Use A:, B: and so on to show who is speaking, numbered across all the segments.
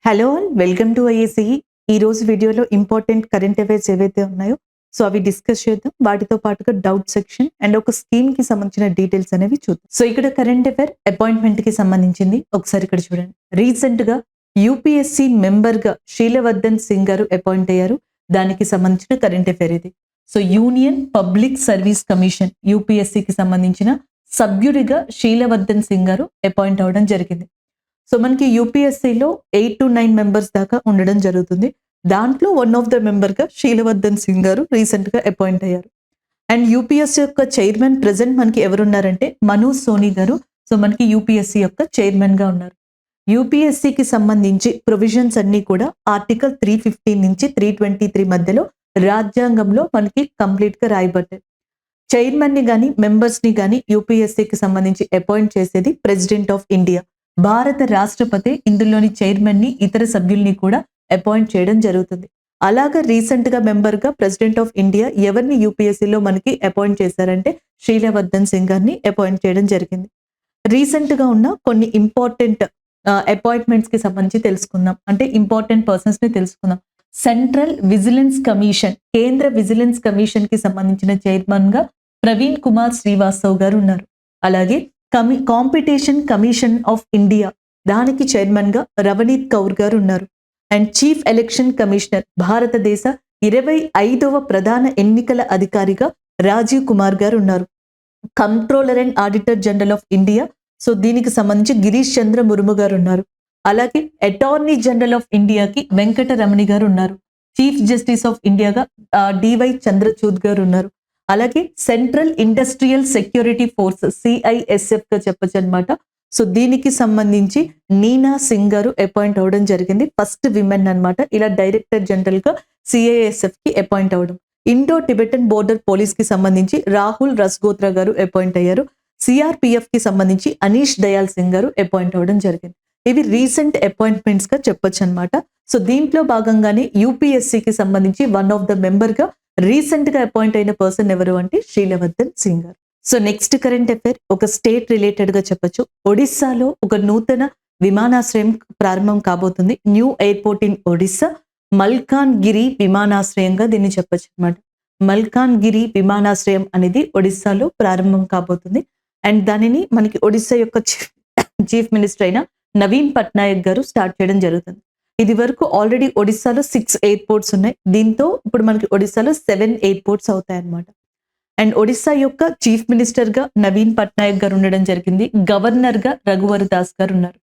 A: Hello all welcome to IAC. ఈ రోజు వీడియోలో ఇంపార్టెంట్ కరెంట్ అఫైర్స్ ఏవైతే ఉన్నాయో సో అవి డిస్కస్ చేద్దాం. వాటితో పాటుగా డౌట్ సెక్షన్ అండ్ ఒక స్కీమ్ కి సంబంధించిన డీటెయిల్స్ అనేవి చూద్దాం. సో ఇక్కడ కరెంట్ అఫైర్ అపాయింట్మెంట్ కి సంబంధించింది. ఒకసారి ఇక్కడ చూడండి. రీసెంట్ గా యూపీఎస్సీ మెంబర్ గా శీలవర్ధన్ సింగ్ గారు అపాయింట్ అయ్యారు. దానికి సంబంధించిన కరెంట్ అఫైర్ ఇది. So Union Public Service Commission యూపీఎస్సీకి సంబంధించిన సభ్యుడిగా శీలవర్ధన్ సింగ్ గారు అపాయింట్ అవడం జరిగింది. సో మనకి యూపీఎస్సీలో 8 to 9 మెంబర్స్ దాకా ఉండడం జరుగుతుంది. దాంట్లో వన్ ఆఫ్ ద మెంబర్ గా శీలవర్ధన్ సింగ్ గారు రీసెంట్ గా అపాయింట్ అయ్యారు. అండ్ యూపీఎస్సీ యొక్క చైర్మన్ ప్రెసెంట్ మనకి ఎవరున్నారంటే మనోజ్ సోని గారు. సో మనకి యూపీఎస్సీ యొక్క చైర్మన్ గా ఉన్నారు. యూపీఎస్సీకి సంబంధించి ప్రొవిజన్స్ అన్ని కూడా ఆర్టికల్ 315 నుంచి 323 మధ్యలో రాజ్యాంగంలో మనకి కంప్లీట్ గా రాయబడ్డాయి. చైర్మన్ ని గాని మెంబర్స్ ని గాని యూపీఎస్సీకి సంబంధించి అపాయింట్ చేసేది ప్రెసిడెంట్ ఆఫ్ ఇండియా. భారత రాష్ట్రపతి ఇందులోని చైర్మన్ ని ఇతర సభ్యుల్ని కూడా అపాయింట్ చేయడం జరుగుతుంది. అలాగా రీసెంట్ గా మెంబర్ గా ప్రెసిడెంట్ ఆఫ్ ఇండియా ఎవరిని యూపీఎస్సీలో మనకి అపాయింట్ చేశారంటే శీలవర్ధన్ సింగ్ గారిని అపాయింట్ చేయడం జరిగింది. రీసెంట్ గా ఉన్న కొన్ని ఇంపార్టెంట్ అపాయింట్మెంట్స్ కి సంబంధించి తెలుసుకుందాం. అంటే ఇంపార్టెంట్ పర్సన్స్ ని తెలుసుకుందాం. సెంట్రల్ విజిలెన్స్ కమిషన్, కేంద్ర విజిలెన్స్ కమిషన్ కి సంబంధించిన చైర్మన్ గా ప్రవీణ్ కుమార్ శ్రీవాస్తవ్ గారు ఉన్నారు. అలాగే కాంపిటీషన్ కమిషన్ ఆఫ్ ఇండియా, దానికి చైర్మన్ గా రవనీత్ కౌర్ గారు ఉన్నారు. అండ్ చీఫ్ ఎలక్షన్ కమిషనర్, భారతదేశ 25వ ప్రధాన ఎన్నికల అధికారిగా రాజీవ్ కుమార్ గారు ఉన్నారు. Controller and auditor general of India, so దీనికి సంబంధించి గిరీష్ చంద్ర ముర్ము గారు ఉన్నారు. అలాగే అటార్నీ జనరల్ ఆఫ్ ఇండియాకి వెంకట రమణి గారు ఉన్నారు. చీఫ్ జస్టిస్ ఆఫ్ ఇండియాగా డివై చంద్రచూడ్ గారు ఉన్నారు. అలాగే central industrial security force CISF గా చెప్పొచ్చు అనమాట. సో దీనికి సంబంధించి నీనా సింగ్ గారు అపాయింట్ అవడం జరిగింది. ఫస్ట్ విమెన్ అన్నమాట ఇలా డైరెక్టర్ జనరల్ గా సిఐఎస్ఎఫ్ కి అపాయింట్ అవడం. ఇండో టిబెటన్ బోర్డర్ పోలీస్ కి సంబంధించి రాహుల్ రస్గోత్రా గారు అపాయింట్ అయ్యారు. సిఆర్పిఎఫ్ కి సంబంధించి అనీష్ దయాల్ సింగ్ గారు అపాయింట్ అవడం జరిగింది. ఇవి రీసెంట్ అపాయింట్మెంట్స్ గా చెప్పొచ్చు అనమాట. సో దీంట్లో భాగంగానే యూపీఎస్సీకి సంబంధించి వన్ ఆఫ్ ద మెంబర్ గా రీసెంట్ గా అపాయింట్ అయిన పర్సన్ ఎవరు అంటే శీలవర్ధన్ సింగ్ గారు. సో నెక్స్ట్ కరెంట్ అఫైర్ ఒక స్టేట్ రిలేటెడ్ గా చెప్పొచ్చు. ఒడిస్సాలో ఒక నూతన విమానాశ్రయం ప్రారంభం కాబోతుంది. న్యూ ఎయిర్పోర్ట్ ఇన్ ఒడిస్సా, మల్కాన్ గిరి విమానాశ్రయంగా దీన్ని చెప్పొచ్చు అనమాట. మల్కాన్ గిరి విమానాశ్రయం అనేది ఒడిస్సాలో ప్రారంభం కాబోతుంది. అండ్ దానిని మనకి ఒడిస్సా యొక్క చీఫ్ మినిస్టర్ అయిన నవీన్ పట్నాయక్ గారు స్టార్ట్ చేయడం జరుగుతుంది. ఇది వరకు ఆల్రెడీ ఒడిస్సాలో 6 ఎయిర్పోర్ట్స్ ఉన్నాయి. దీంతో ఇప్పుడు మనకి ఒడిస్సాలో 7 ఎయిర్పోర్ట్స్ అవుతాయి అన్నమాట. అండ్ ఒడిస్సా యొక్క చీఫ్ మినిస్టర్ గా నవీన్ పట్నాయక్ గారు ఉండడం జరిగింది. గవర్నర్ గా రఘువర్ దాస్ గారు ఉన్నారు.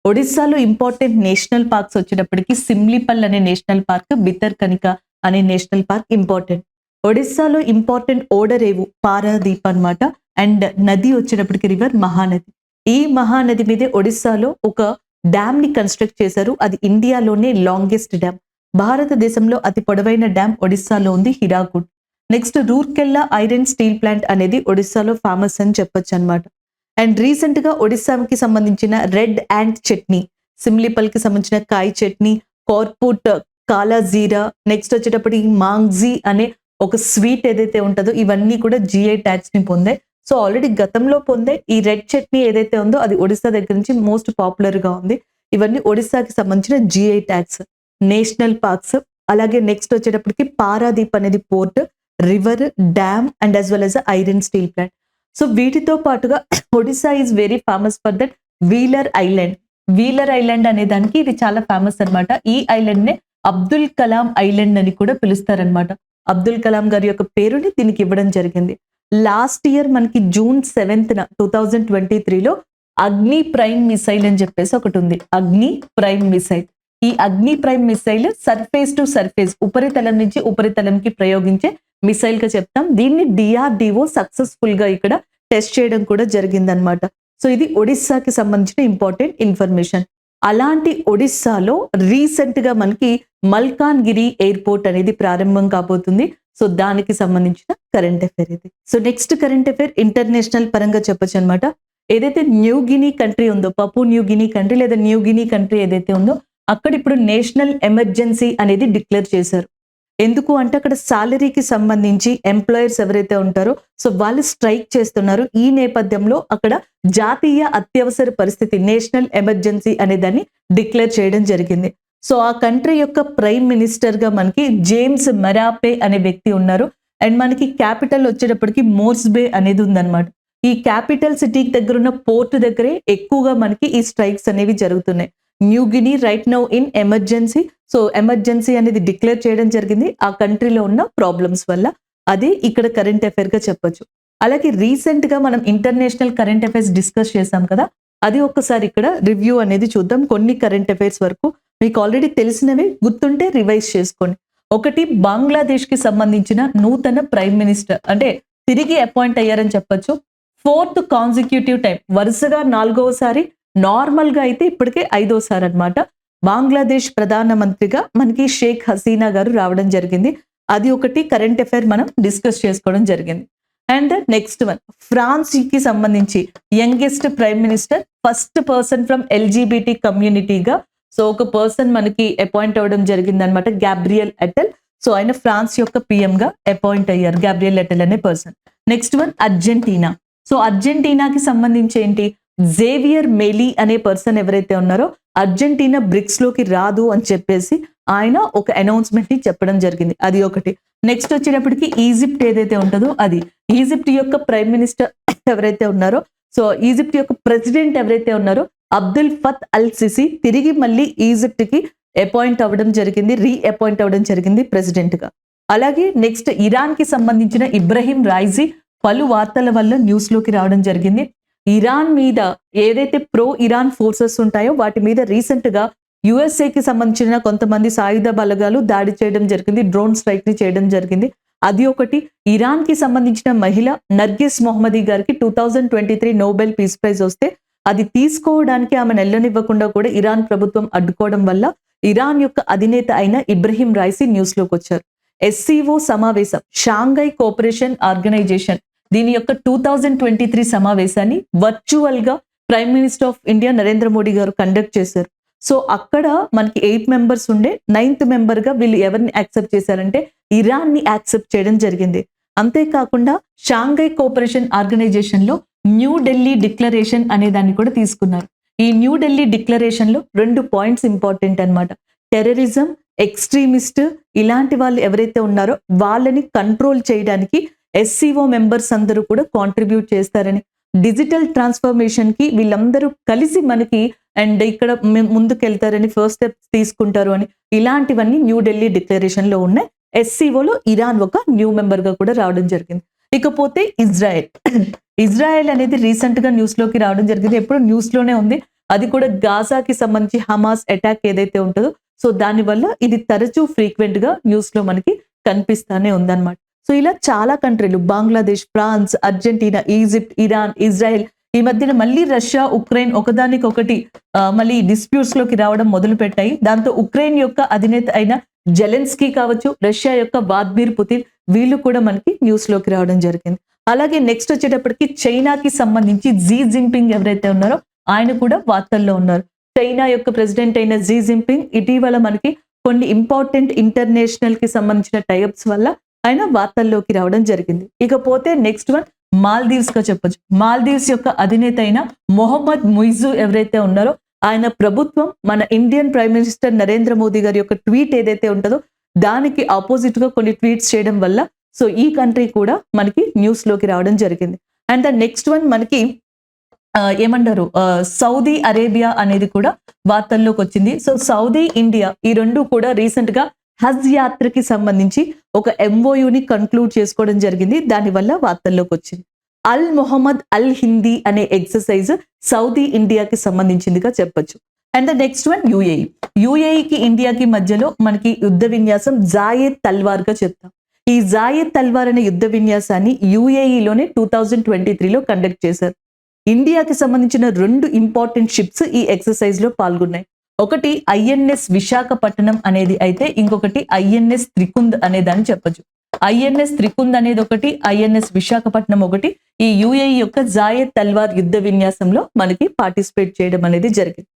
A: ఒడిస్సాలో ఇంపార్టెంట్ నేషనల్ పార్క్స్ వచ్చేటప్పటికి సిమ్లీపల్ అనే నేషనల్ పార్క్, బితర్ కనిక అనే నేషనల్ పార్క్ ఇంపార్టెంట్. ఒడిస్సాలో ఇంపార్టెంట్ ఓడరేవు పారాదీప్ అన్నమాట. అండ్ నది వచ్చేటప్పటికి రివర్ మహానది. ఈ మహానది మీదే ఒడిస్సాలో ఒక డ్యామ్ ని కన్స్ట్రక్ట్ చేశారు. అది ఇండియాలోనే లాంగెస్ట్ డ్యామ్. భారతదేశంలో అతి పొడవైన డ్యామ్ ఒడిస్సాలో ఉంది, Hirakud. Next Rourkela iron steel plant అనేది ఒడిస్సాలో ఫేమస్ అని చెప్పొచ్చు అనమాట. అండ్ రీసెంట్ గా ఒడిస్సాకి సంబంధించిన రెడ్ యాంట్ చట్నీ, సిమ్లీపల్ కి సంబంధించిన కాయ్ చట్నీ, కార్పుట్ కాలా జీరా, నెక్స్ట్ వచ్చేటప్పటికి మాంగ్జీ అనే ఒక స్వీట్ ఏదైతే ఉంటుందో ఇవన్నీ కూడా జిఐ ట్యాగ్స్ ని పొందాయి. సో ఆల్రెడీ గతంలో పొందే ఈ రెడ్ చట్నీ ఏదైతే ఉందో అది ఒడిస్సా దగ్గర నుంచి మోస్ట్ పాపులర్ గా ఉంది. ఇవన్నీ ఒడిస్సాకి సంబంధించిన జిఐ ట్యాగ్స్, నేషనల్ పార్క్స్. అలాగే నెక్స్ట్ వచ్చేటప్పటికి పారాదీప్ అనేది port, river, dam and as well as iron steel plant. So వీటితో పాటుగా Odisha is very famous for that wheeler island. Wheeler island అనే దానికి ఇది చాలా ఫేమస్ అనమాట. ఈ ఐలాండ్ నే అబ్దుల్ కలాం ఐలాండ్ అని కూడా పిలుస్తారనమాట. అబ్దుల్ కలాం గారి యొక్క పేరుని దీనికి ఇవ్వడం జరిగింది. లాస్ట్ ఇయర్ మనకి June 7th 2023లో అగ్ని ప్రైమ్ మిసైల్ అని చెప్పేసి ఒకటి ఉంది. అగ్ని ప్రైమ్ మిసైల్. ఈ అగ్ని prime missile surface to surface, ఉపరితలం నుంచి ఉపరితలంకి ప్రయోగించే మిసైల్ గా చెప్తాం. దీన్ని డిఆర్డిఓ సక్సెస్ఫుల్ గా ఇక్కడ టెస్ట్ చేయడం కూడా జరిగిందనమాట. సో ఇది ఒడిస్సాకి సంబంధించిన ఇంపార్టెంట్ ఇన్ఫర్మేషన్. అలాంటి ఒడిస్సాలో రీసెంట్ గా మనకి మల్కాన్ గిరి ఎయిర్పోర్ట్ అనేది ప్రారంభం కాబోతుంది. సో దానికి సంబంధించిన కరెంట్ అఫైర్ ఇది. So next current affair international పరంగా చెప్పొచ్చు అనమాట. ఏదైతే న్యూ గినీ కంట్రీ ఉందో, పపు న్యూ గినీ కంట్రీ లేదా న్యూ గినీ కంట్రీ ఏదైతే ఉందో అక్కడ ఇప్పుడు నేషనల్ ఎమర్జెన్సీ అనేది డిక్లేర్ చేశారు. ఎందుకు అంటే అక్కడ సాలరీకి సంబంధించి ఎంప్లాయర్స్ ఎవరైతే ఉంటారో సో వాళ్ళు స్ట్రైక్ చేస్తున్నారు. ఈ నేపథ్యంలో అక్కడ జాతీయ అత్యవసర పరిస్థితి, నేషనల్ ఎమర్జెన్సీ అనే దాన్ని డిక్లేర్ చేయడం జరిగింది. సో ఆ కంట్రీ యొక్క ప్రైమ్ మినిస్టర్ గా మనకి జేమ్స్ మెరాపే అనే వ్యక్తి ఉన్నారు. అండ్ మనకి క్యాపిటల్ వచ్చేటప్పటికి మోర్స్బే అనేది ఉందన్నమాట. ఈ క్యాపిటల్ సిటీకి దగ్గర ఉన్న పోర్ట్ దగ్గరే ఎక్కువగా మనకి ఈ స్ట్రైక్స్ అనేవి జరుగుతున్నాయి. New Guinea right now in emergency. So emergency అనేది డిక్లేర్ చేయడం జరిగింది ఆ కంట్రీలో ఉన్న ప్రాబ్లమ్స్ వల్ల. అది ఇక్కడ కరెంట్ అఫైర్ గా చెప్పొచ్చు. అలాగే రీసెంట్ గా మనం ఇంటర్నేషనల్ కరెంట్ అఫైర్స్ డిస్కస్ చేసాం కదా, అది ఒక్కసారి ఇక్కడ రివ్యూ అనేది చూద్దాం. కొన్ని కరెంట్ అఫైర్స్ వరకు మీకు ఆల్రెడీ తెలిసినవి గుర్తుంటే రివైజ్ చేసుకోండి. ఒకటి, బంగ్లాదేశ్ కి సంబంధించిన నూతన ప్రైమ్ మినిస్టర్ అంటే తిరిగి అపాయింట్ అయ్యారని చెప్పొచ్చు. 4th కాన్సిక్యూటివ్ టైం, వరుసగా 4వసారి, నార్మల్ గా అయితే ఇప్పటికే 5వసారి అన్నమాట. బంగ్లాదేశ్ ప్రధానమంత్రిగా మనకి షేక్ హసీనా గారు రావడం జరిగింది. అది ఒకటి కరెంట్ అఫైర్ మనం డిస్కస్ చేసుకోవడం జరిగింది. అండ్ నెక్స్ట్ వన్, ఫ్రాన్స్ కి సంబంధించి youngest prime minister, first person from LGBT కమ్యూనిటీగా సో ఒక పర్సన్ మనకి అపాయింట్ అవ్వడం జరిగింది అనమాట, గ్యాబ్రియల్ అటెల్. సో ఆయన ఫ్రాన్స్ యొక్క పిఎం గా అపాయింట్ అయ్యారు, గ్యాబ్రియల్ అటెల్ అనే person. Next one, Argentina. So అర్జెంటీనాకి సంబంధించి ఏంటి, జేవియర్ మెలీ అనే పర్సన్ ఎవరైతే ఉన్నారో అర్జెంటీనా బ్రిక్స్ లోకి రాదు అని చెప్పేసి ఆయన ఒక అనౌన్స్మెంట్ ని చెప్పడం జరిగింది. అది ఒకటి. నెక్స్ట్ వచ్చేటప్పటికి ఈజిప్ట్ ఏదైతే ఉంటుందో అది, ఈజిప్ట్ యొక్క ప్రైమ్ మినిస్టర్ ఎవరైతే ఉన్నారో, సో ఈజిప్ట్ యొక్క ప్రెసిడెంట్ ఎవరైతే ఉన్నారో అబ్దుల్ ఫత్ అల్ సిసి తిరిగి మళ్ళీ ఈజిప్ట్ కి అపాయింట్ అవ్వడం జరిగింది, రీఅపాయింట్ అవ్వడం జరిగింది ప్రెసిడెంట్ గా. అలాగే నెక్స్ట్ ఇరాన్ కి సంబంధించిన ఇబ్రహీం రైజీ పలు వార్తల వల్ల న్యూస్ లోకి రావడం జరిగింది. ఇరాన్ మీద ఏదైతే ప్రో ఇరాన్ ఫోర్సెస్ ఉంటాయో వాటి మీద రీసెంట్ గా USA కి సంబంధించిన కొంతమంది సాయుధ బలగాలు దాడి చేయడం జరిగింది, డ్రోన్ స్ట్రైక్ ని చేయడం జరిగింది. అది ఒకటి. ఇరాన్ కి సంబంధించిన మహిళ నర్గిస్ మొహమ్మదీ గారికి 2023 నోబెల్ పీస్ ప్రైజ్ వస్తే అది తీసుకోవడానికి ఆమె నెల్లనివ్వకుండా కూడా ఇరాన్ ప్రభుత్వం అడ్డుకోవడం వల్ల ఇరాన్ యొక్క అధినేత అయిన ఇబ్రహీం రైసీ న్యూస్ లోకి వచ్చారు. SCO సమావేశం, షాంఘై కోఆపరేషన్ ఆర్గనైజేషన్, దీని యొక్క 2023 సమావేశాన్ని వర్చువల్ గా prime minister of India Narendra Modi గారు కండక్ట్ చేశారు. సో అక్కడ మనకి 8 మెంబర్స్ ఉండే 9th మెంబర్ గా వీళ్ళు ఎవరిని యాక్సెప్ట్ చేశారంటే ఇరాన్ ని యాక్సెప్ట్ చేయడం జరిగింది. అంతేకాకుండా షాంఘై కోఆపరేషన్ ఆర్గనైజేషన్ లో న్యూ ఢిల్లీ డిక్లరేషన్ అనే దాన్ని కూడా తీసుకున్నారు. ఈ న్యూ ఢిల్లీ డిక్లరేషన్ లో 2 పాయింట్స్ ఇంపార్టెంట్ అన్నమాట. టెర్రరిజం, ఎక్స్ట్రీమిస్ట్ ఇలాంటి వాళ్ళు ఎవరైతే ఉన్నారో వాళ్ళని కంట్రోల్ చేయడానికి SCO మెంబర్స్ అందరూ కూడా కాంట్రిబ్యూట్ చేస్తారని, డిజిటల్ ట్రాన్స్ఫర్మేషన్ కి వీళ్ళందరూ కలిసి మనకి అండ్ ఇక్కడ ముందుకెళ్తారని, ఫస్ట్ స్టెప్స్ తీసుకుంటారు అని, ఇలాంటివన్నీ న్యూ ఢిల్లీ డిక్లరేషన్ లో ఉన్నాయి. SCOలో ఇరాన్ ఒక న్యూ మెంబర్ గా కూడా రావడం జరిగింది. ఇకపోతే ఇజ్రాయెల్ అనేది రీసెంట్ గా న్యూస్ లోకి రావడం జరిగింది. ఎప్పుడు న్యూస్ లోనే ఉంది. అది కూడా గాజాకి సంబంధించి హమాస్ అటాక్ ఏదైతే ఉంటుందో సో దానివల్ల ఇది తరచూ ఫ్రీక్వెంట్ గా న్యూస్ లో మనకి కనిపిస్తానే ఉందన్నమాట. సో ఇలా చాలా కంట్రీలు, Bangladesh, France, Argentina, Egypt, Iran, Israel, ఈ మధ్యన మళ్ళీ రష్యా, ఉక్రెయిన్ ఒకదానికొకటి మళ్ళీ డిస్ప్యూట్స్ లోకి రావడం మొదలు పెట్టాయి. దాంతో ఉక్రెయిన్ యొక్క అధినేత అయిన జెలెన్స్కీ కావచ్చు, రష్యా యొక్క వ్లాదిమిర్ పుతిన్, వీళ్ళు కూడా మనకి న్యూస్ లోకి రావడం జరిగింది. అలాగే నెక్స్ట్ వచ్చేటప్పటికి చైనాకి సంబంధించి జీ జిన్పింగ్ ఎవరైతే ఉన్నారో ఆయన కూడా వార్తల్లో ఉన్నారు. చైనా యొక్క ప్రెసిడెంట్ అయిన జీ జిన్పింగ్ ఇటీవల మనకి కొన్ని ఇంపార్టెంట్ ఇంటర్నేషనల్ కి సంబంధించిన టైప్స్ వల్ల ఆయన వార్తల్లోకి రావడం జరిగింది. ఇకపోతే నెక్స్ట్ వన్, మాల్దీవ్స్ గా చెప్పొచ్చు. మాల్దీవ్స్ యొక్క అధినేత అయిన మొహమ్మద్ ముయిజు ఎవరైతే ఉన్నారో ఆయన ప్రభుత్వం మన Indian prime minister Narendra Modi గారి యొక్క ట్వీట్ ఏదైతే ఉంటుందో దానికి ఆపోజిట్ గా కొన్ని ట్వీట్స్ చేయడం వల్ల సో ఈ కంట్రీ కూడా మనకి న్యూస్ లోకి రావడం జరిగింది. అండ్ ద నెక్స్ట్ వన్ మనకి ఏమంటారు, సౌదీ అరేబియా అనేది కూడా వార్తల్లోకి వచ్చింది. సో సౌదీ, ఇండియా ఈ రెండు కూడా రీసెంట్ గా హజ్ యాత్రకి సంబంధించి ఒక MOUని కన్క్లూడ్ చేసుకోవడం జరిగింది. దానివల్ల వార్తల్లోకి వచ్చింది. అల్ మొహమ్మద్ అల్ హిందీ అనే ఎక్సర్సైజ్ సౌదీ ఇండియాకి సంబంధించిందిగా చెప్పొచ్చు. అండ్ ద నెక్స్ట్ వన్ యుఏఈకి ఇండియాకి మధ్యలో మనకి యుద్ధ విన్యాసం జాయేద్ తల్వార్ గా చెప్తాం. ఈ జాయేద్ తల్వార్ అనే యుద్ధ విన్యాసాన్ని UAEలోనే 2023లో కండక్ట్ చేశారు. ఇండియాకి సంబంధించిన 2 ఇంపార్టెంట్ షిప్స్ ఈ ఎక్సర్సైజ్ లో పాల్గొన్నాయి. ఒకటి INS విశాఖపట్నం అనేది అయితే ఇంకొకటి INS త్రికుంద్ అనేదాన్ని చెప్పొచ్చు. INS త్రికుంద్ అనేది ఒకటి, INS విశాఖపట్నం ఒకటి ఈ UAE యొక్క జాయేద్ తల్వార్ యుద్ధ విన్యాసంలో మనకి పార్టిసిపేట్ చేయడం అనేది జరిగింది.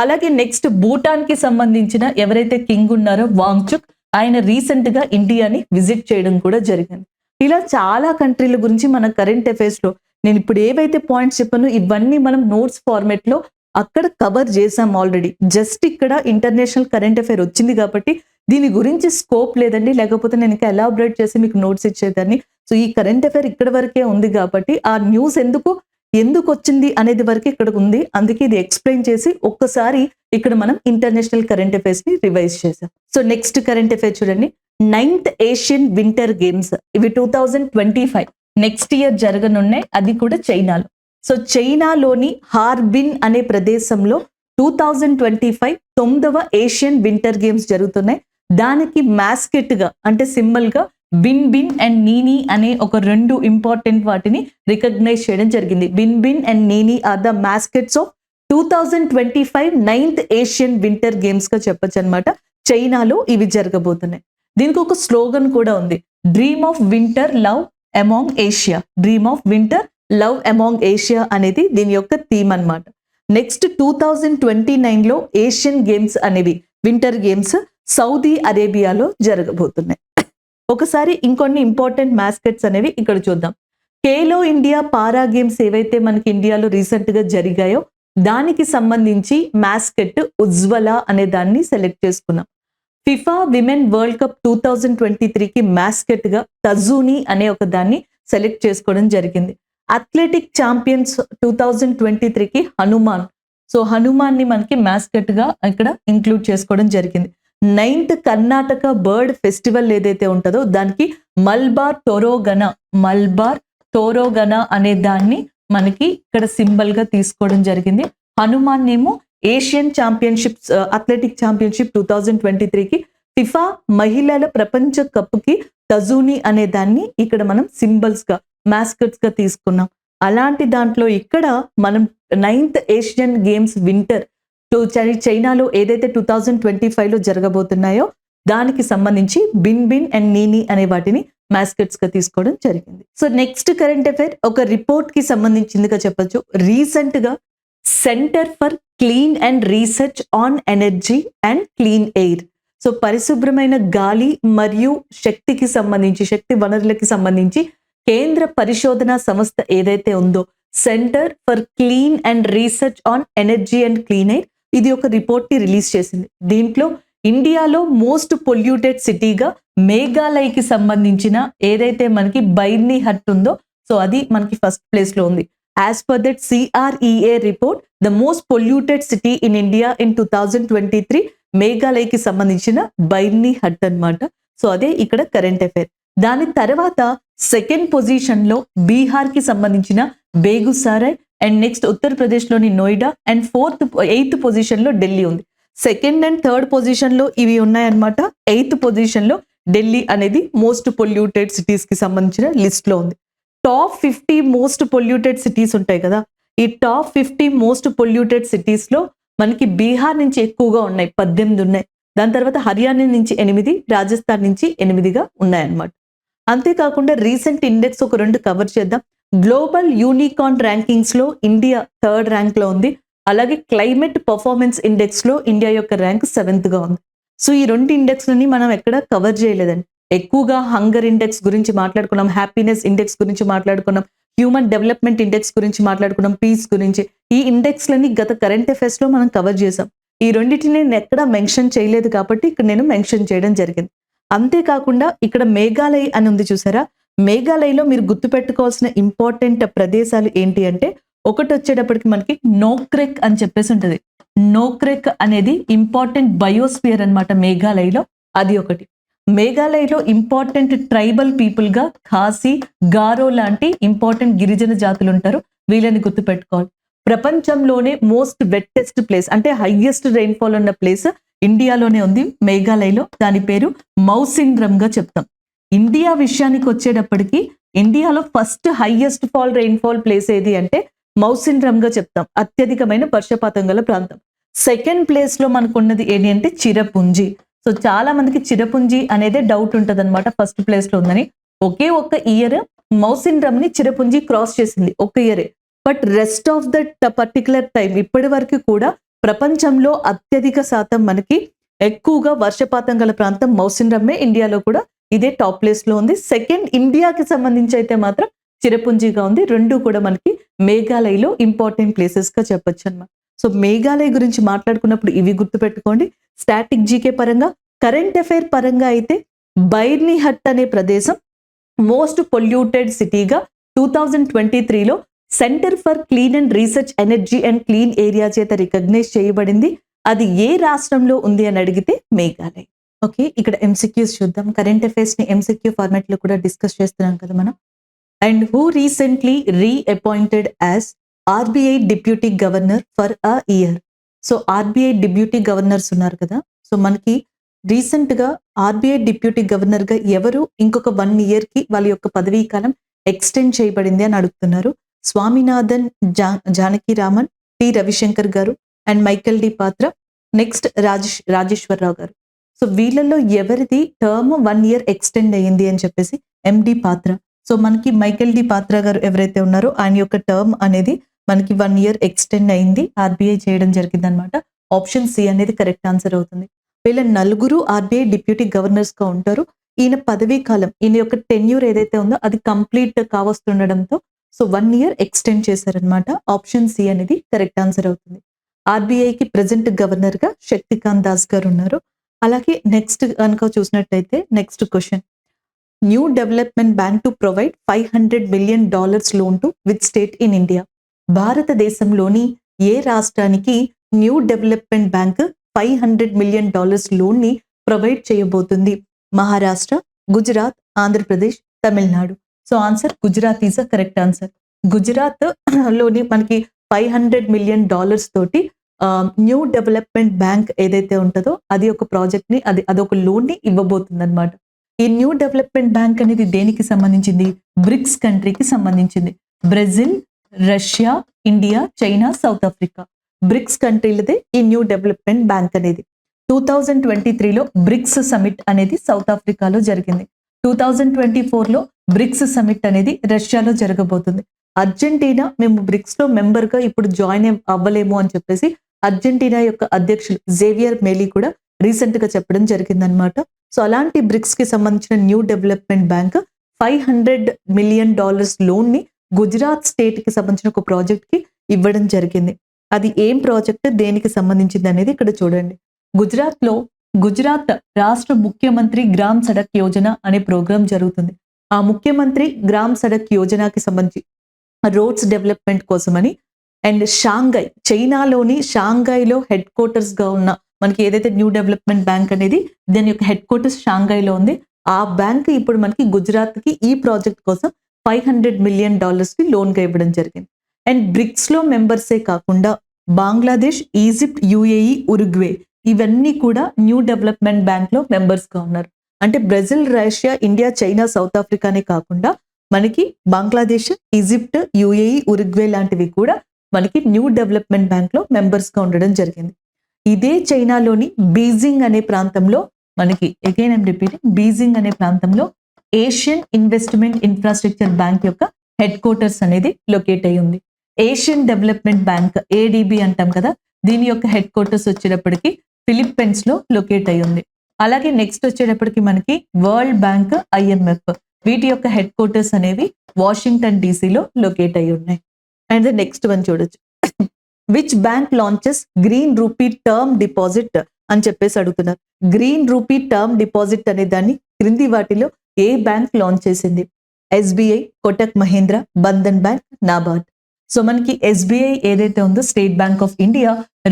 A: అలాగే నెక్స్ట్ భూటాన్ కి సంబంధించిన ఎవరైతే కింగ్ ఉన్నారో వాంగ్చుక్, ఆయన రీసెంట్ గా ఇండియాని విజిట్ చేయడం కూడా జరిగింది. ఇలా చాలా కంట్రీల గురించి మన కరెంట్ అఫైర్స్ లో నేను ఇప్పుడు ఏవైతే పాయింట్స్ చెప్పానో ఇవన్నీ మనం నోట్స్ ఫార్మేట్ లో అక్కడ కవర్ చేసాం ఆల్రెడీ. జస్ట్ ఇక్కడ ఇంటర్నేషనల్ కరెంట్ అఫైర్ వచ్చింది కాబట్టి దీని గురించి స్కోప్ లేదండి. లేకపోతే నేను ఇంకా ఎలాబరేట్ చేసి మీకు నోట్స్ ఇచ్చేదాన్ని. సో ఈ కరెంట్ అఫైర్ ఇక్కడ వరకే ఉంది కాబట్టి ఆ న్యూస్ ఎందుకు వచ్చింది అనేది వరకు ఇక్కడ ఉంది. అందుకే ఇది ఎక్స్ప్లెయిన్ చేసి ఒక్కసారి ఇక్కడ మనం ఇంటర్నేషనల్ కరెంట్ అఫైర్స్ ని రివైజ్ చేసాం. సో నెక్స్ట్ కరెంట్ అఫైర్ చూడండి. 9th ఏషియన్ వింటర్ గేమ్స్ ఇవి 2025 నెక్స్ట్ ఇయర్ జరగనున్నాయి. అది కూడా చైనాలో. సో చైనాలోని హార్బిన్ అనే ప్రదేశంలో 2025 9వ ఏషియన్ వింటర్ గేమ్స్ జరుగుతున్నాయి. దానికి మాస్కెట్ గా అంటే సింబల్ గా బిన్ బిన్ అండ్ నీనీ అనే ఒక 2 ఇంపార్టెంట్ వాటిని రికగ్నైజ్ చేయడం జరిగింది. Bin Bin and Nini are the mascots of 2025 9th Asian winter games గా చెప్పొచ్చు అనమాట. చైనాలో ఇవి జరగబోతున్నాయి. దీనికి ఒక స్లోగన్ కూడా ఉంది. Dream of winter love among Asia. Dream of winter love among Asia అనేది దీని యొక్క థీమ్ అన్నమాట. నెక్స్ట్ 2029లో ఏషియన్ గేమ్స్ అనేవి వింటర్ గేమ్స్ సౌదీ అరేబియాలో జరగబోతున్నాయి. ఒకసారి ఇంకొన్ని ఇంపార్టెంట్ మాస్కెట్స్ అనేవి ఇక్కడ చూద్దాం. ఖేలో ఇండియా పారా గేమ్స్ ఏవైతే మనకి ఇండియాలో రీసెంట్ గా జరిగాయో దానికి సంబంధించి మాస్కెట్ ఉజ్వల అనే దాన్ని సెలెక్ట్ చేసుకున్నాం. ఫిఫా విమెన్ వరల్డ్ కప్ 2023కి మాస్కెట్ గా తజూని అనే ఒక దాన్ని సెలెక్ట్ చేసుకోవడం జరిగింది. అథ్లెటిక్ ఛాంపియన్స్ 2023కి హనుమాన్. సో హనుమాన్ ని మనకి మాస్కెట్ గా ఇక్కడ ఇంక్లూడ్ చేసుకోవడం జరిగింది. 9th కర్ణాటక బర్డ్ ఫెస్టివల్ ఏదైతే ఉంటుందో దానికి మల్బార్ టోరోగన అనే దాన్ని మనకి ఇక్కడ సింబల్ గా తీసుకోవడం జరిగింది. హనుమాన్ నేమో ఏషియన్ ఛాంపియన్షిప్స్ అథ్లెటిక్ ఛాంపియన్షిప్ 2023కి ఫిఫా మహిళల ప్రపంచ కప్ కి తజూని అనే దాన్ని ఇక్కడ మనం సింబల్స్ గా మాస్కట్స్ గా తీసుకున్నాం. అలాంటి దాంట్లో ఇక్కడ మనం 9th ఏషియన్ గేమ్స్ వింటర్ చైనాలో ఏదైతే 2025లో జరగబోతున్నాయో దానికి సంబంధించి బిన్ బిన్ అండ్ నీనీ అనే వాటిని మాస్కట్స్ గా తీసుకోవడం జరిగింది. సో నెక్స్ట్ కరెంట్ అఫైర్ ఒక రిపోర్ట్ కి సంబంధించిందిగా చెప్పొచ్చు. రీసెంట్ గా centre for clean and research on energy and clean air. So పరిశుభ్రమైన గాలి మరియు శక్తికి సంబంధించి శక్తి వనరులకి సంబంధించి కేంద్ర పరిశోధన సంస్థ ఏదైతే ఉందో centre for clean and research on energy and clean air ఇది ఒక రిపోర్ట్ ని రిలీజ్ చేసింది. దీంట్లో ఇండియాలో మోస్ట్ పొల్యూటెడ్ సిటీగా మేఘాలయకి సంబంధించిన ఏదైతే మనకి బైర్నీ హట్ ఉందో సో అది మనకి ఫస్ట్ ప్లేస్ లో ఉంది. As per that CREA report the most polluted city in India in 2023 మేఘాలయకి సంబంధించిన బైర్నీ హట్ అన్నమాట. సో అదే ఇక్కడ కరెంట్ అఫైర్. దాని తర్వాత సెకండ్ పొజిషన్ లో బీహార్ కి సంబంధించిన బేగుసారాయ్ అండ్ నెక్స్ట్ ఉత్తరప్రదేశ్ లోని నోయిడా అండ్ 8th పొజిషన్ లో ఢిల్లీ ఉంది. సెకండ్ అండ్ థర్డ్ పొజిషన్ లో ఇవి ఉన్నాయన్నమాట. 8th పొజిషన్ లో ఢిల్లీ అనేది మోస్ట్ పొల్యూటెడ్ సిటీస్ కి సంబంధించిన లిస్ట్ లో ఉంది. టాప్ 50 మోస్ట్ పొల్యూటెడ్ సిటీస్ ఉంటాయి కదా. ఈ టాప్ 50 మోస్ట్ పొల్యూటెడ్ సిటీస్ లో మనకి బీహార్ నుంచి ఎక్కువగా ఉన్నాయి, 18 ఉన్నాయి. దాని తర్వాత హర్యానా నుంచి 8, రాజస్థాన్ నుంచి 8గా ఉన్నాయన్నమాట. అంతేకాకుండా రీసెంట్ ఇండెక్స్ ఒక 2 కవర్ చేద్దాం. గ్లోబల్ యూనికార్న్ ర్యాంకింగ్స్ లో ఇండియా 3rd ర్యాంక్ లో ఉంది. అలాగే క్లైమేట్ పర్ఫార్మెన్స్ ఇండెక్స్ లో ఇండియా యొక్క ర్యాంక్ 7th గా ఉంది. సో ఈ 2 ఇండెక్స్లని మనం ఎక్కడ కవర్ చేయలేదండి. ఎక్కువగా హంగర్ ఇండెక్స్ గురించి మాట్లాడుకున్నాం, హ్యాపీనెస్ ఇండెక్స్ గురించి మాట్లాడుకున్నాం, హ్యూమన్ డెవలప్మెంట్ ఇండెక్స్ గురించి మాట్లాడుకున్నాం, పీస్ గురించి. ఈ ఇండెక్స్లని గత కరెంట్ అఫైర్స్ లో మనం కవర్ చేసాం. ఈ రెండింటిని నేను ఎక్కడ మెన్షన్ చేయలేదు కాబట్టి ఇక్కడ నేను మెన్షన్ చేయడం జరిగింది. అంతేకాకుండా ఇక్కడ మేఘాలయ అని ఉంది చూసారా. మేఘాలయలో మీరు గుర్తుపెట్టుకోవాల్సిన ఇంపార్టెంట్ ప్రదేశాలు ఏంటి అంటే ఒకటి వచ్చేటప్పటికి మనకి నోక్రెక్ అని చెప్పేసి ఉంటుంది. నోక్రెక్ అనేది ఇంపార్టెంట్ బయోస్ఫియర్ అన్నమాట మేఘాలయలో. అది ఒకటి. మేఘాలయలో ఇంపార్టెంట్ ట్రైబల్ పీపుల్ గా ఖాసీ, గారో లాంటి ఇంపార్టెంట్ గిరిజన జాతులు ఉంటారు. వీళ్ళని గుర్తుపెట్టుకోవాలి. ప్రపంచంలోనే మోస్ట్ వెట్టెస్ట్ ప్లేస్ అంటే హైయెస్ట్ రెయిన్ఫాల్ ఉన్న ప్లేస్ ఇండియాలోనే ఉంది మేఘాలయలో. దాని పేరు మౌసిండ్రమ్ గా చెప్తాం. ఇండియా విషయానికి వచ్చేటప్పటికి ఇండియాలో ఫస్ట్ హైయెస్ట్ రెయిన్ఫాల్ ప్లేస్ ఏది అంటే మౌసిండ్రమ్ గా చెప్తాం. అత్యధికమైన వర్షపాతం గల ప్రాంతం. సెకండ్ ప్లేస్ లో మనకు ఉన్నది ఏంటి అంటే చిరపుంజి. సో చాలా మందికి చిరపుంజి అనేదే డౌట్ ఉంటుంది అనమాట ఫస్ట్ ప్లేస్ లో ఉందని. ఒకే ఒక్క ఇయర్ మౌసిండ్రమ్ ని చిరపుంజి క్రాస్ చేసింది, ఒక ఇయరే. But rest of that particular time ఇప్పటి వరకు కూడా ప్రపంచంలో అత్యధిక శాతం మనకి ఎక్కువగా వర్షపాతం గల ప్రాంతం మౌసిండ్రమే. ఇండియాలో కూడా ఇదే టాప్ ప్లేస్ లో ఉంది. సెకండ్ ఇండియాకి సంబంధించి అయితే మాత్రం చిరపుంజిగా ఉంది. రెండు కూడా మనకి మేఘాలయలో ఇంపార్టెంట్ ప్లేసెస్ గా చెప్పొచ్చు అన్నమాట. సో మేఘాలయ గురించి మాట్లాడుకున్నప్పుడు ఇవి గుర్తుపెట్టుకోండి. స్టాటిక్ జీకే పరంగా, కరెంట్ అఫైర్ పరంగా అయితే బైర్నిహట్ అనే ప్రదేశం మోస్ట్ పొల్యూటెడ్ సిటీగా 2023లో centre for clean and research energy and clean area చేత రికగ్నైజ్ చేయబడింది. అది ఏ రాష్ట్రంలో ఉంది అని అడిగితే మేఘాలయ. ఓకే, ఇక్కడ ఎంసీక్యూస్ చూద్దాం. కరెంట్ అఫైర్స్ ని ఎంసీక్యూ ఫార్మాట్ లో కూడా డిస్కస్ చేస్తున్నాం కదా మనం. And who recently reappointed as RBI deputy governor for a year. So RBI deputy governors ఉన్నారు కదా, సో మనకి రీసెంట్ గా ఆర్బీఐ డిప్యూటీ గవర్నర్ గా ఎవరు ఇంకొక 1 year కి వాళ్ళ యొక్క పదవీ కాలం ఎక్స్టెండ్ చేయబడింది అని అడుగుతున్నారు. స్వామినాథన్ జానకిరామన్, టి రవిశంకర్ గారు అండ్ మైకేల్ డి పాత్ర, నెక్స్ట్ రాజేశ్వరరావు గారు. సో వీళ్ళల్లో ఎవరిది టర్మ్ 1 year ఎక్స్టెండ్ అయ్యింది అని చెప్పేసి ఎండి పాత్ర. సో మనకి మైకేల్ డి పాత్ర గారు ఎవరైతే ఉన్నారో ఆయన యొక్క టర్మ్ అనేది మనకి 1 year ఎక్స్టెండ్ అయింది, ఆర్బీఐ చేయడం జరిగింది అనమాట. ఆప్షన్ సి అనేది కరెక్ట్ ఆన్సర్ అవుతుంది. వీళ్ళ నలుగురు ఆర్బీఐ డిప్యూటీ గవర్నర్స్ గా ఉంటారు. ఈయన పదవీ కాలం, ఈయన యొక్క టెన్యూర్ ఏదైతే ఉందో అది కంప్లీట్ కావస్తుండడంతో సో 1 year ఎక్స్టెండ్ చేశారనమాట. ఆప్షన్ సి అనేది కరెక్ట్ ఆన్సర్ అవుతుంది. ఆర్బీఐకి ప్రెసెంట్ గవర్నర్ గా శక్తికాంత్ దాస్ గారు ఉన్నారు. అలాగే నెక్స్ట్ కనుక చూసినట్టయితే next question, new Development bank to provide $500 million loan to with state in India. భారతదేశంలోని ఏ రాష్ట్రానికి new Development bank $500 million loan ని ప్రొవైడ్ చేయబోతుంది? Maharashtra, Gujarat, Andhra Pradesh, Tamil Nadu. So answer Gujarat is a correct answer. Gujarat లోని మనకి $500 million తోటి న్యూ డెవలప్మెంట్ బ్యాంక్ ఏదైతే ఉంటుందో అది ఒక ప్రాజెక్ట్ ని అదొక లోన్ ని ఇవ్వబోతుంది అనమాట. ఈ న్యూ డెవలప్మెంట్ బ్యాంక్ అనేది దేనికి సంబంధించింది? బ్రిక్స్ కంట్రీకి సంబంధించింది. Brazil, Russia, India, China, South Africa. BRICS కంట్రీలదే ఈ న్యూ డెవలప్మెంట్ బ్యాంక్ అనేది. 2023లో బ్రిక్స్ సమిట్ అనేది సౌత్ ఆఫ్రికాలో జరిగింది. 2024లో బ్రిక్స్ సమిట్ అనేది రష్యాలో జరగబోతుంది. అర్జెంటీనా మేము బ్రిక్స్ లో మెంబర్ గా ఇప్పుడు జాయిన్ అవ్వలేము అని చెప్పేసి అర్జెంటీనా యొక్క అధ్యక్షులు జేవియర్ మేలీ కూడా రీసెంట్ గా చెప్పడం జరిగిందనమాట. సో అలాంటి బ్రిక్స్ కి సంబంధించిన new Development bank $500 million loan ని గుజరాత్ స్టేట్ కి సంబంధించిన ఒక ప్రాజెక్ట్ కి ఇవ్వడం జరిగింది. అది ఏం ప్రాజెక్ట్, దేనికి సంబంధించింది అనేది ఇక్కడ చూడండి. గుజరాత్ రాష్ట్ర ముఖ్యమంత్రి గ్రామ్ సడక్ యోజన అనే ప్రోగ్రాం జరుగుతుంది. ఆ ముఖ్యమంత్రి గ్రామ్ సడక్ యోజనకి సంబంధించి రోడ్స్ డెవలప్మెంట్ కోసమని అండ్ షాంఘై, చైనాలోని షాంఘైలో హెడ్ క్వార్టర్స్ గా ఉన్న మనకి ఏదైతే న్యూ డెవలప్మెంట్ బ్యాంక్ అనేది దాని యొక్క హెడ్ క్వార్టర్స్ షాంఘైలో ఉంది. ఆ బ్యాంక్ ఇప్పుడు మనకి గుజరాత్ కి ఈ ప్రాజెక్ట్ కోసం $500 million కి లోన్ గా ఇవ్వడం జరిగింది. అండ్ బ్రిక్స్ లో మెంబర్సే కాకుండా బంగ్లాదేశ్, ఈజిప్ట్, యుఏఈ, ఉరుగ్వే ఇవన్నీ కూడా న్యూ డెవలప్మెంట్ బ్యాంక్ లో మెంబర్స్ గా ఉన్నారు. అంటే Brazil, Russia, India, China, South ఆఫ్రికానే కాకుండా మనకి బంగ్లాదేశ్, ఈజిప్ట్, యుఏఈ, ఉరుగ్వే లాంటివి కూడా మనకి న్యూ డెవలప్మెంట్ బ్యాంక్ లో మెంబర్స్ గా ఉండడం జరిగింది. ఇదే చైనాలోని బీజింగ్ అనే ప్రాంతంలో మనకి అగైన్ ఐమ్ రిపీటింగ్, బీజింగ్ అనే ప్రాంతంలో ఏషియన్ ఇన్వెస్ట్మెంట్ ఇన్ఫ్రాస్ట్రక్చర్ బ్యాంక్ యొక్క హెడ్ క్వార్టర్స్ అనేది లొకేట్ అయి ఉంది. ఏషియన్ డెవలప్మెంట్ బ్యాంక్ ఏడిబి అంటాం కదా, దీని యొక్క హెడ్ క్వార్టర్స్ వచ్చేటప్పటికి ఫిలిప్పైన్స్ లో లొకేట్ అయి ఉంది. అలాగే నెక్స్ట్ వచ్చేటప్పటికి మనకి వరల్డ్ బ్యాంక్, ఐఎంఎఫ్ వీటి యొక్క హెడ్ క్వార్టర్స్ అనేవి వాషింగ్టన్ డీసీలో లొకేట్ అయి ఉన్నాయి. అండ్ నెక్స్ట్ వన్ చూడొచ్చు, which bank launches green rupee term deposit అని చెప్పేసి అడుగుతున్నారు. గ్రీన్ రూపీ టర్మ్ డిపాజిట్ అనే దాన్ని క్రింది వాటిలో ఏ బ్యాంక్ లాంచ్ చేసింది? SBI, Kotak Mahindra, Bandhan bank, NABARD. So మనకి ఎస్బీఐ ఏదైతే ఉందో state bank of India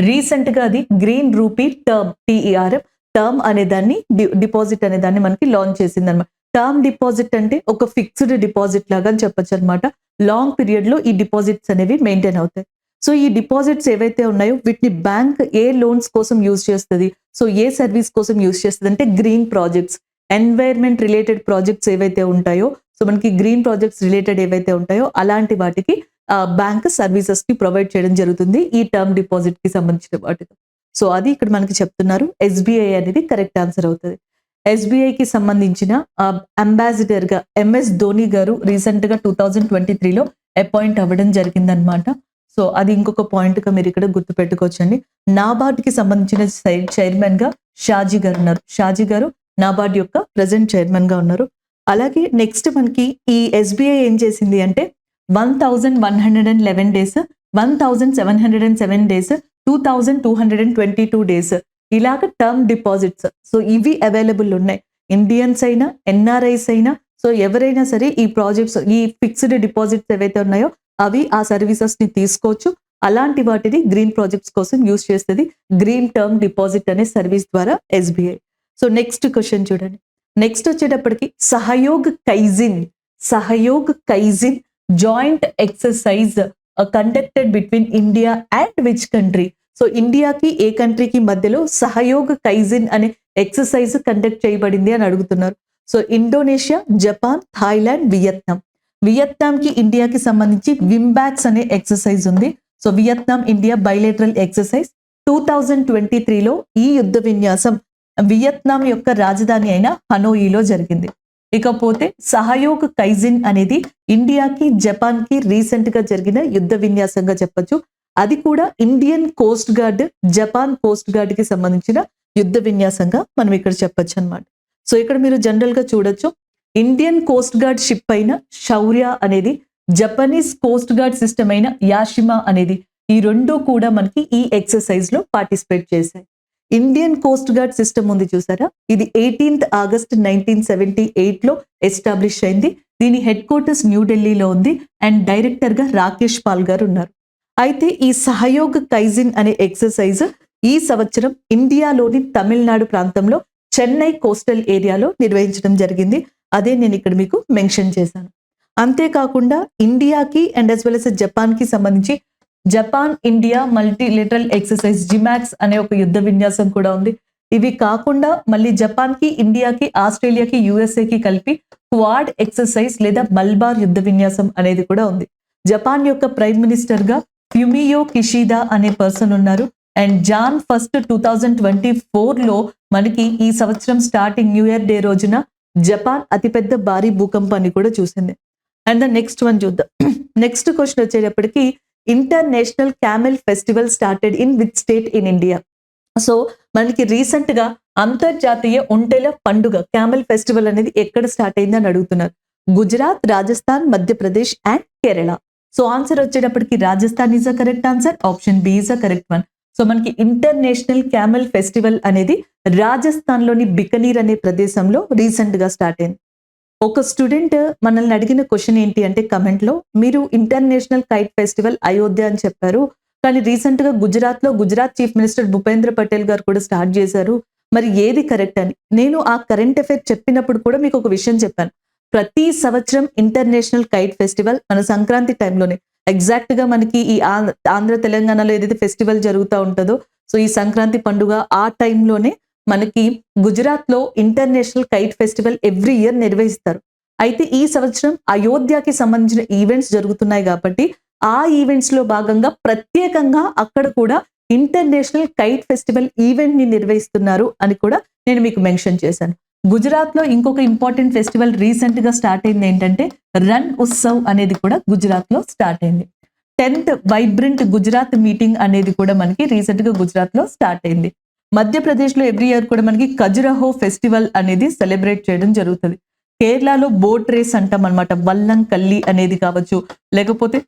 A: recent గా అది green rupee term TERM term అనే దాన్ని డిపాజిట్ అనే దాన్ని మనకి లాంచ్ చేసింది అనమాట. టర్మ్ డిపాజిట్ అంటే ఒక ఫిక్స్డ్ డిపాజిట్ లాగా అని చెప్పొచ్చు అనమాట. లాంగ్ పీరియడ్ లో ఈ డిపాజిట్స్ అనేవి మెయింటైన్ అవుతాయి. సో ఈ డిపాజిట్స్ ఏవైతే ఉన్నాయో వీటిని బ్యాంక్ ఏ లోన్స్ కోసం యూజ్ చేస్తుంది, సో ఏ సర్వీస్ కోసం యూజ్ చేస్తుంది అంటే green projects, environment related projects ఏవైతే ఉంటాయో, సో మనకి గ్రీన్ ప్రాజెక్ట్స్ రిలేటెడ్ ఏవైతే ఉంటాయో అలాంటి వాటికి బ్యాంక్ సర్వీసెస్ కి ప్రొవైడ్ చేయడం జరుగుతుంది ఈ టర్మ్ డిపాజిట్ కి సంబంధించిన వాటితో. సో అది ఇక్కడ మనకి చెప్తున్నారు. ఎస్బీఐ అనేది కరెక్ట్ ఆన్సర్ అవుతుంది. ఎస్బీఐకి సంబంధించిన అంబాసిడర్ గా ఎంఎస్ ధోని గారు రీసెంట్ గా 2023లో అపాయింట్ అవ్వడం జరిగిందనమాట. సో అది ఇంకొక పాయింట్ గా మీరు ఇక్కడ గుర్తు పెట్టుకోవచ్చండి. నాబార్డ్ కి సంబంధించిన చైర్మన్ గా షాజీ గారు ఉన్నారు. షాజీ గారు నాబార్డ్ యొక్క ప్రెసెంట్ చైర్మన్ గా ఉన్నారు. అలాగే నెక్స్ట్ మనకి ఈ ఎస్బీఐ ఏం చేసింది అంటే 1111 days, 1707 days 2222 డేస్ ఇలాగ టర్మ్ డిపాజిట్స్. సో ఇవి అవైలబుల్ ఉన్నాయి. ఇండియన్స్ అయినా, ఎన్ఆర్ఐస్ అయినా, సో ఎవరైనా సరే ఈ ప్రాజెక్ట్స్, ఈ ఫిక్స్డ్ డిపాజిట్స్ ఏవైతే ఉన్నాయో అవి ఆ సర్వీసెస్ ని తీసుకోవచ్చు. అలాంటి వాటిని గ్రీన్ ప్రాజెక్ట్స్ కోసం యూజ్ చేస్తుంది గ్రీన్ టర్మ్ డిపాజిట్ అనే సర్వీస్ ద్వారా ఎస్బీఐ. సో నెక్స్ట్ క్వశ్చన్ చూడండి. నెక్స్ట్ వచ్చేటప్పటికి Sahyog Kaijin joint exercise conducted between India and which country. So ఇండియాకి ఏ కంట్రీకి మధ్యలో సహయోగ్ కైజిన్ అనే ఎక్సర్సైజ్ కండక్ట్ చేయబడింది అని అడుగుతున్నారు. So Indonesia, Japan, Thailand, Vietnam కి ఇండియాకి సంబంధించి వింబాక్స్ అనే ఎక్సర్సైజ్ ఉంది. So Vietnam India bilateral exercise 2023లో ఈ యుద్ధ విన్యాసం వియత్నాం యొక్క రాజధాని అయిన హనోయిలో జరిగింది. ఇకపోతే సహయోగ్ కైజిన్ అనేది ఇండియాకి, జపాన్ కి రీసెంట్ గా జరిగిన యుద్ధ విన్యాసంగా చెప్పొచ్చు. అది కూడా Indian coast guard, Japan coast guard కి సంబంధించిన యుద్ధ విన్యాసంగా మనం ఇక్కడ చెప్పొచ్చు అనమాట. సో ఇక్కడ మీరు జనరల్ గా చూడొచ్చు, ఇండియన్ కోస్ట్ గార్డ్ షిప్ అయిన శౌర్య అనేది, జపనీస్ కోస్ట్ గార్డ్ సిస్టమ్ అయిన యాషిమా అనేది, ఈ రెండు కూడా మనకి ఈ ఎక్సర్సైజ్ లో పార్టిసిపేట్ చేశాయి. ఇండియన్ కోస్ట్ గార్డ్ సిస్టమ్ ఉంది చూసారా, ఇది 18th ఆగస్ట్ 1978 లో ఎస్టాబ్లిష్ అయింది. దీని హెడ్ క్వార్టర్స్ న్యూఢిల్లీలో ఉంది అండ్ డైరెక్టర్ గా రాకేష్ పాల్ గారు ఉన్నారు. అయితే ఈ సహయోగ్ కైజిన్ అనే ఎక్సర్సైజ్ ఈ సంవత్సరం ఇండియాలోని తమిళనాడు ప్రాంతంలో చెన్నై కోస్టల్ ఏరియాలో నిర్వహించడం జరిగింది. అదే నేను ఇక్కడ మీకు మెన్షన్ చేశాను. అంతేకాకుండా ఇండియాకి and as well as Japan కి సంబంధించి జపాన్ ఇండియా మల్టీలేటరల్ ఎక్సర్సైజ్ జిమాక్స్ అనే ఒక యుద్ధ విన్యాసం కూడా ఉంది. ఇవి కాకుండా మళ్ళీ జపాన్ కి, ఇండియాకి, ఆస్ట్రేలియాకి, యుఎస్ఏకి కలిపి క్వాడ్ ఎక్సర్సైజ్ లేదా మల్బార్ యుద్ధ విన్యాసం అనేది కూడా ఉంది. జపాన్ యొక్క ప్రైమ్ మినిస్టర్ గా ఫ్యూమియో కిషిదా అనే పర్సన్ ఉన్నారు. అండ్ జాన్ 1, 2024లో మనకి ఈ సంవత్సరం స్టార్టింగ్ న్యూ ఇయర్ డే రోజున జపాన్ అతిపెద్ద భారీ భూకంపాన్ని కూడా చూసింది. అండ్ ద నెక్స్ట్ వన్ చూద్దాం. నెక్స్ట్ క్వశ్చన్ వచ్చేటప్పటికి international camel festival started in which state in India. So మనకి రీసెంట్ గా అంతర్జాతీయ ఒంటెల పండుగ క్యామెల్ ఫెస్టివల్ అనేది ఎక్కడ స్టార్ట్ అయింది అని అడుగుతున్నారు. Gujarat, Rajasthan, Madhya Pradesh and Kerala. So answer వచ్చేటప్పటికి Rajasthan is a correct answer. Option B is a correct one. So మనకి ఇంటర్నేషనల్ క్యామెల్ ఫెస్టివల్ అనేది రాజస్థాన్ లోని బికనీర్ అనే ప్రదేశంలో రీసెంట్ గా స్టార్ట్ అయింది. ఒక స్టూడెంట్ మనల్ని అడిగిన క్వశ్చన్ ఏంటి అంటే కమెంట్ లో, మీరు ఇంటర్నేషనల్ కైట్ ఫెస్టివల్ అయోధ్య అని చెప్పారు, కానీ రీసెంట్ గా గుజరాత్ లో గుజరాత్ చీఫ్ మినిస్టర్ భూపేంద్ర పటేల్ గారు కూడా స్టార్ట్ చేశారు, మరి ఏది కరెక్ట్ అని. నేను ఆ కరెంట్ అఫైర్ చెప్పినప్పుడు కూడా మీకు ఒక విషయం చెప్పాను. ప్రతి సంవత్సరం ఇంటర్నేషనల్ కైట్ ఫెస్టివల్ మన సంక్రాంతి టైంలోనే, ఎగ్జాక్ట్ గా మనకి ఈ ఆంధ్ర తెలంగాణలో ఏదైతే ఫెస్టివల్ జరుగుతూ ఉంటుందో, సో ఈ సంక్రాంతి పండుగ ఆ టైంలోనే మనకి గుజరాత్ లో international kite festival every year నిర్వహిస్తారు. అయితే ఈ సంవత్సరం అయోధ్యకి సంబంధించిన ఈవెంట్స్ జరుగుతున్నాయి కాబట్టి ఆ ఈవెంట్స్ లో భాగంగా ప్రత్యేకంగా అక్కడ కూడా ఇంటర్నేషనల్ కైట్ ఫెస్టివల్ ఈవెంట్ ని నిర్వహిస్తున్నారు అని కూడా నేను మీకు మెన్షన్ చేశాను. గుజరాత్ లో ఇంకొక ఇంపార్టెంట్ ఫెస్టివల్ రీసెంట్ గా స్టార్ట్ అయింది ఏంటంటే రన్ ఉత్సవ్ అనేది కూడా గుజరాత్ లో స్టార్ట్ అయింది. 10th వైబ్రెంట్ గుజరాత్ మీటింగ్ అనేది కూడా మనకి రీసెంట్ గా గుజరాత్ లో స్టార్ట్ అయింది. మధ్యప్రదేశ్ లో ఎవ్రీ ఇయర్ కూడా మనకి ఖజురహో ఫెస్టివల్ అనేది సెలబ్రేట్ చేయడం జరుగుతుంది. కేరళలో బోట్ రేస్ అంటాం అనమాట, వల్లం కల్లి అనేది కావచ్చు, లేకపోతే